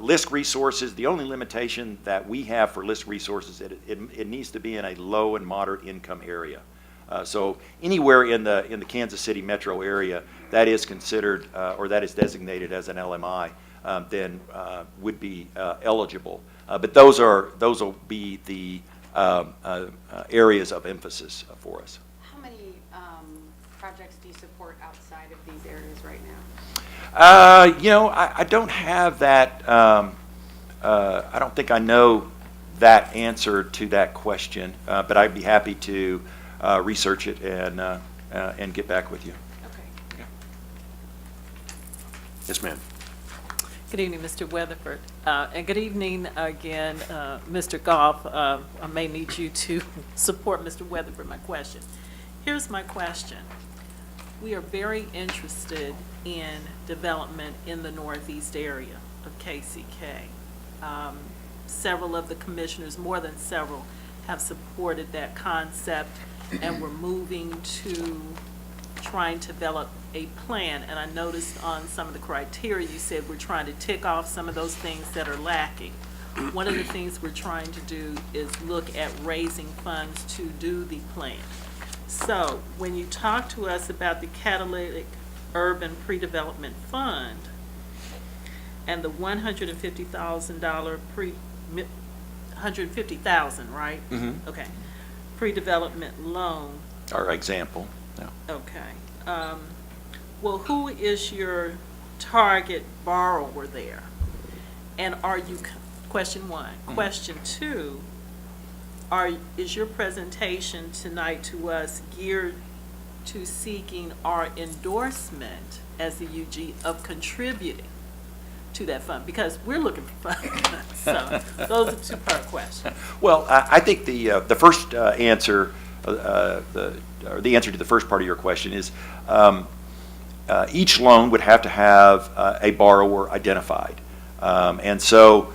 Speaker 17: list resources. The only limitation that we have for list resources is it needs to be in a low and moderate income area. So anywhere in the Kansas City metro area that is considered or that is designated as an LMI, then would be eligible. But those will be the areas of emphasis for us.
Speaker 8: How many projects do you support outside of these areas right now?
Speaker 17: I don't have that. I don't think I know that answer to that question, but I'd be happy to research it and get back with you.
Speaker 8: Okay.
Speaker 17: Yeah.
Speaker 9: Yes, ma'am.
Speaker 4: Good evening, Mr. Weatherford. And good evening again, Mr. Goff. I may need you to support Mr. Weatherford, my question. Here's my question. We are very interested in development in the northeast area of KCK. Several of the commissioners, more than several, have supported that concept, and we're moving to try and develop a plan. And I noticed on some of the criteria you said we're trying to tick off some of those things that are lacking. One of the things we're trying to do is look at raising funds to do the plan. So when you talk to us about the Catalytic Urban Pre-Development Fund and the $150,000 $150,000, right?
Speaker 17: Mm-hmm.
Speaker 4: Okay. Pre-development loan.
Speaker 17: Our example. Yeah.
Speaker 4: Okay. Well, who is your target borrower there? And are you, question one. Question two, is your presentation tonight to us geared to seeking our endorsement as the UG of contributing to that fund? Because we're looking for funds. So those are two-part questions.
Speaker 17: Well, I think the first answer, the answer to the first part of your question is each loan would have to have a borrower identified. And so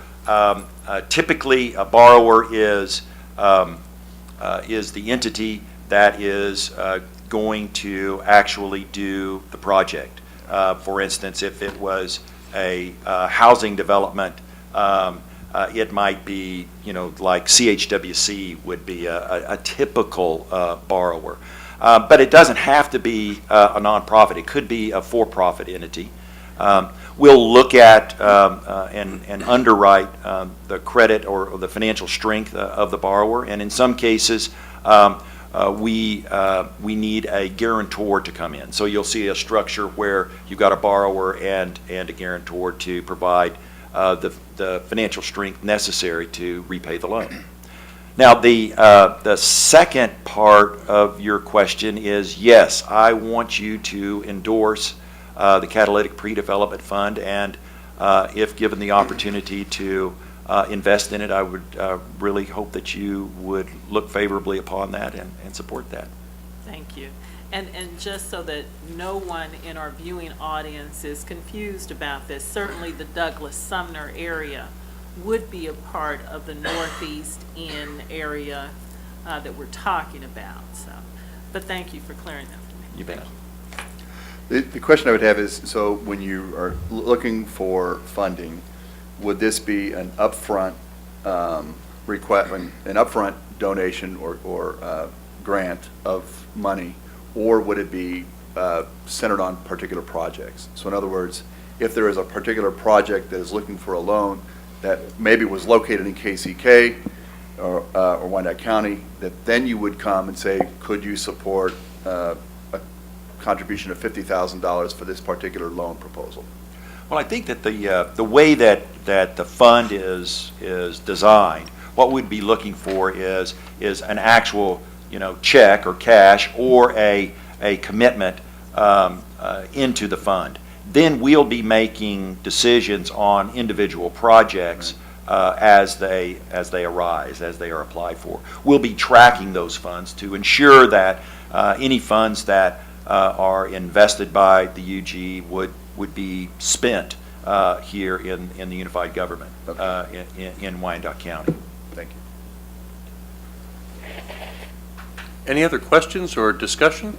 Speaker 17: typically a borrower is the entity that is going to actually do the project. For instance, if it was a housing development, it might be, like CHWC would be a typical borrower. But it doesn't have to be a nonprofit. It could be a for-profit entity. We'll look at and underwrite the credit or the financial strength of the borrower, and in some cases, we need a guarantor to come in. So you'll see a structure where you've got a borrower and a guarantor to provide the financial strength necessary to repay the loan. Now, the second part of your question is, yes, I want you to endorse the Catalytic Pre-Development Fund, and if given the opportunity to invest in it, I would really hope that you would look favorably upon that and support that.
Speaker 4: Thank you. And just so that no one in our viewing audience is confused about this, certainly the Douglas-Sumner area would be a part of the Northeast End area that we're talking about. So, but thank you for clearing that for me.
Speaker 17: You bet.
Speaker 18: The question I would have is, so when you are looking for funding, would this be an upfront request, an upfront donation or grant of money, or would it be centered on particular projects? So in other words, if there is a particular project that is looking for a loan that maybe was located in KCK or Wyandotte County, that then you would come and say, could you support a contribution of $50,000 for this particular loan proposal?
Speaker 17: Well, I think that the way that the fund is designed, what we'd be looking for is an actual check or cash or a commitment into the fund. Then we'll be making decisions on individual projects as they arise, as they are applied for. We'll be tracking those funds to ensure that any funds that are invested by the UG would be spent here in the unified government in Wyandotte County.
Speaker 18: Thank you.
Speaker 9: Any other questions or discussion?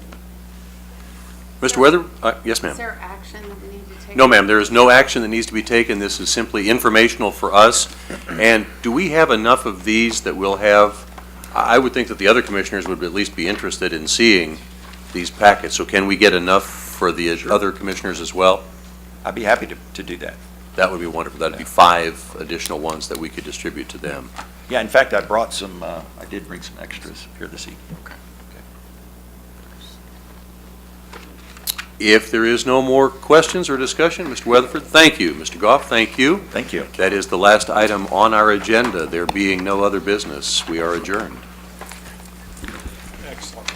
Speaker 9: Mr. Weather? Yes, ma'am.
Speaker 8: Is there action that we need to take?
Speaker 9: No, ma'am. There is no action that needs to be taken. This is simply informational for us. And do we have enough of these that we'll have? I would think that the other commissioners would at least be interested in seeing these packets. So can we get enough for the other commissioners as well?
Speaker 17: I'd be happy to do that.
Speaker 9: That would be wonderful. That'd be 5 additional ones that we could distribute to them.
Speaker 17: Yeah, in fact, I brought some, I did bring some extras here this evening.
Speaker 9: Okay. If there is no more questions or discussion, Mr. Weatherford, thank you. Mr. Goff, thank you.
Speaker 17: Thank you.
Speaker 9: That is the last item on our agenda. There being no other business, we are adjourned.
Speaker 16: Excellent.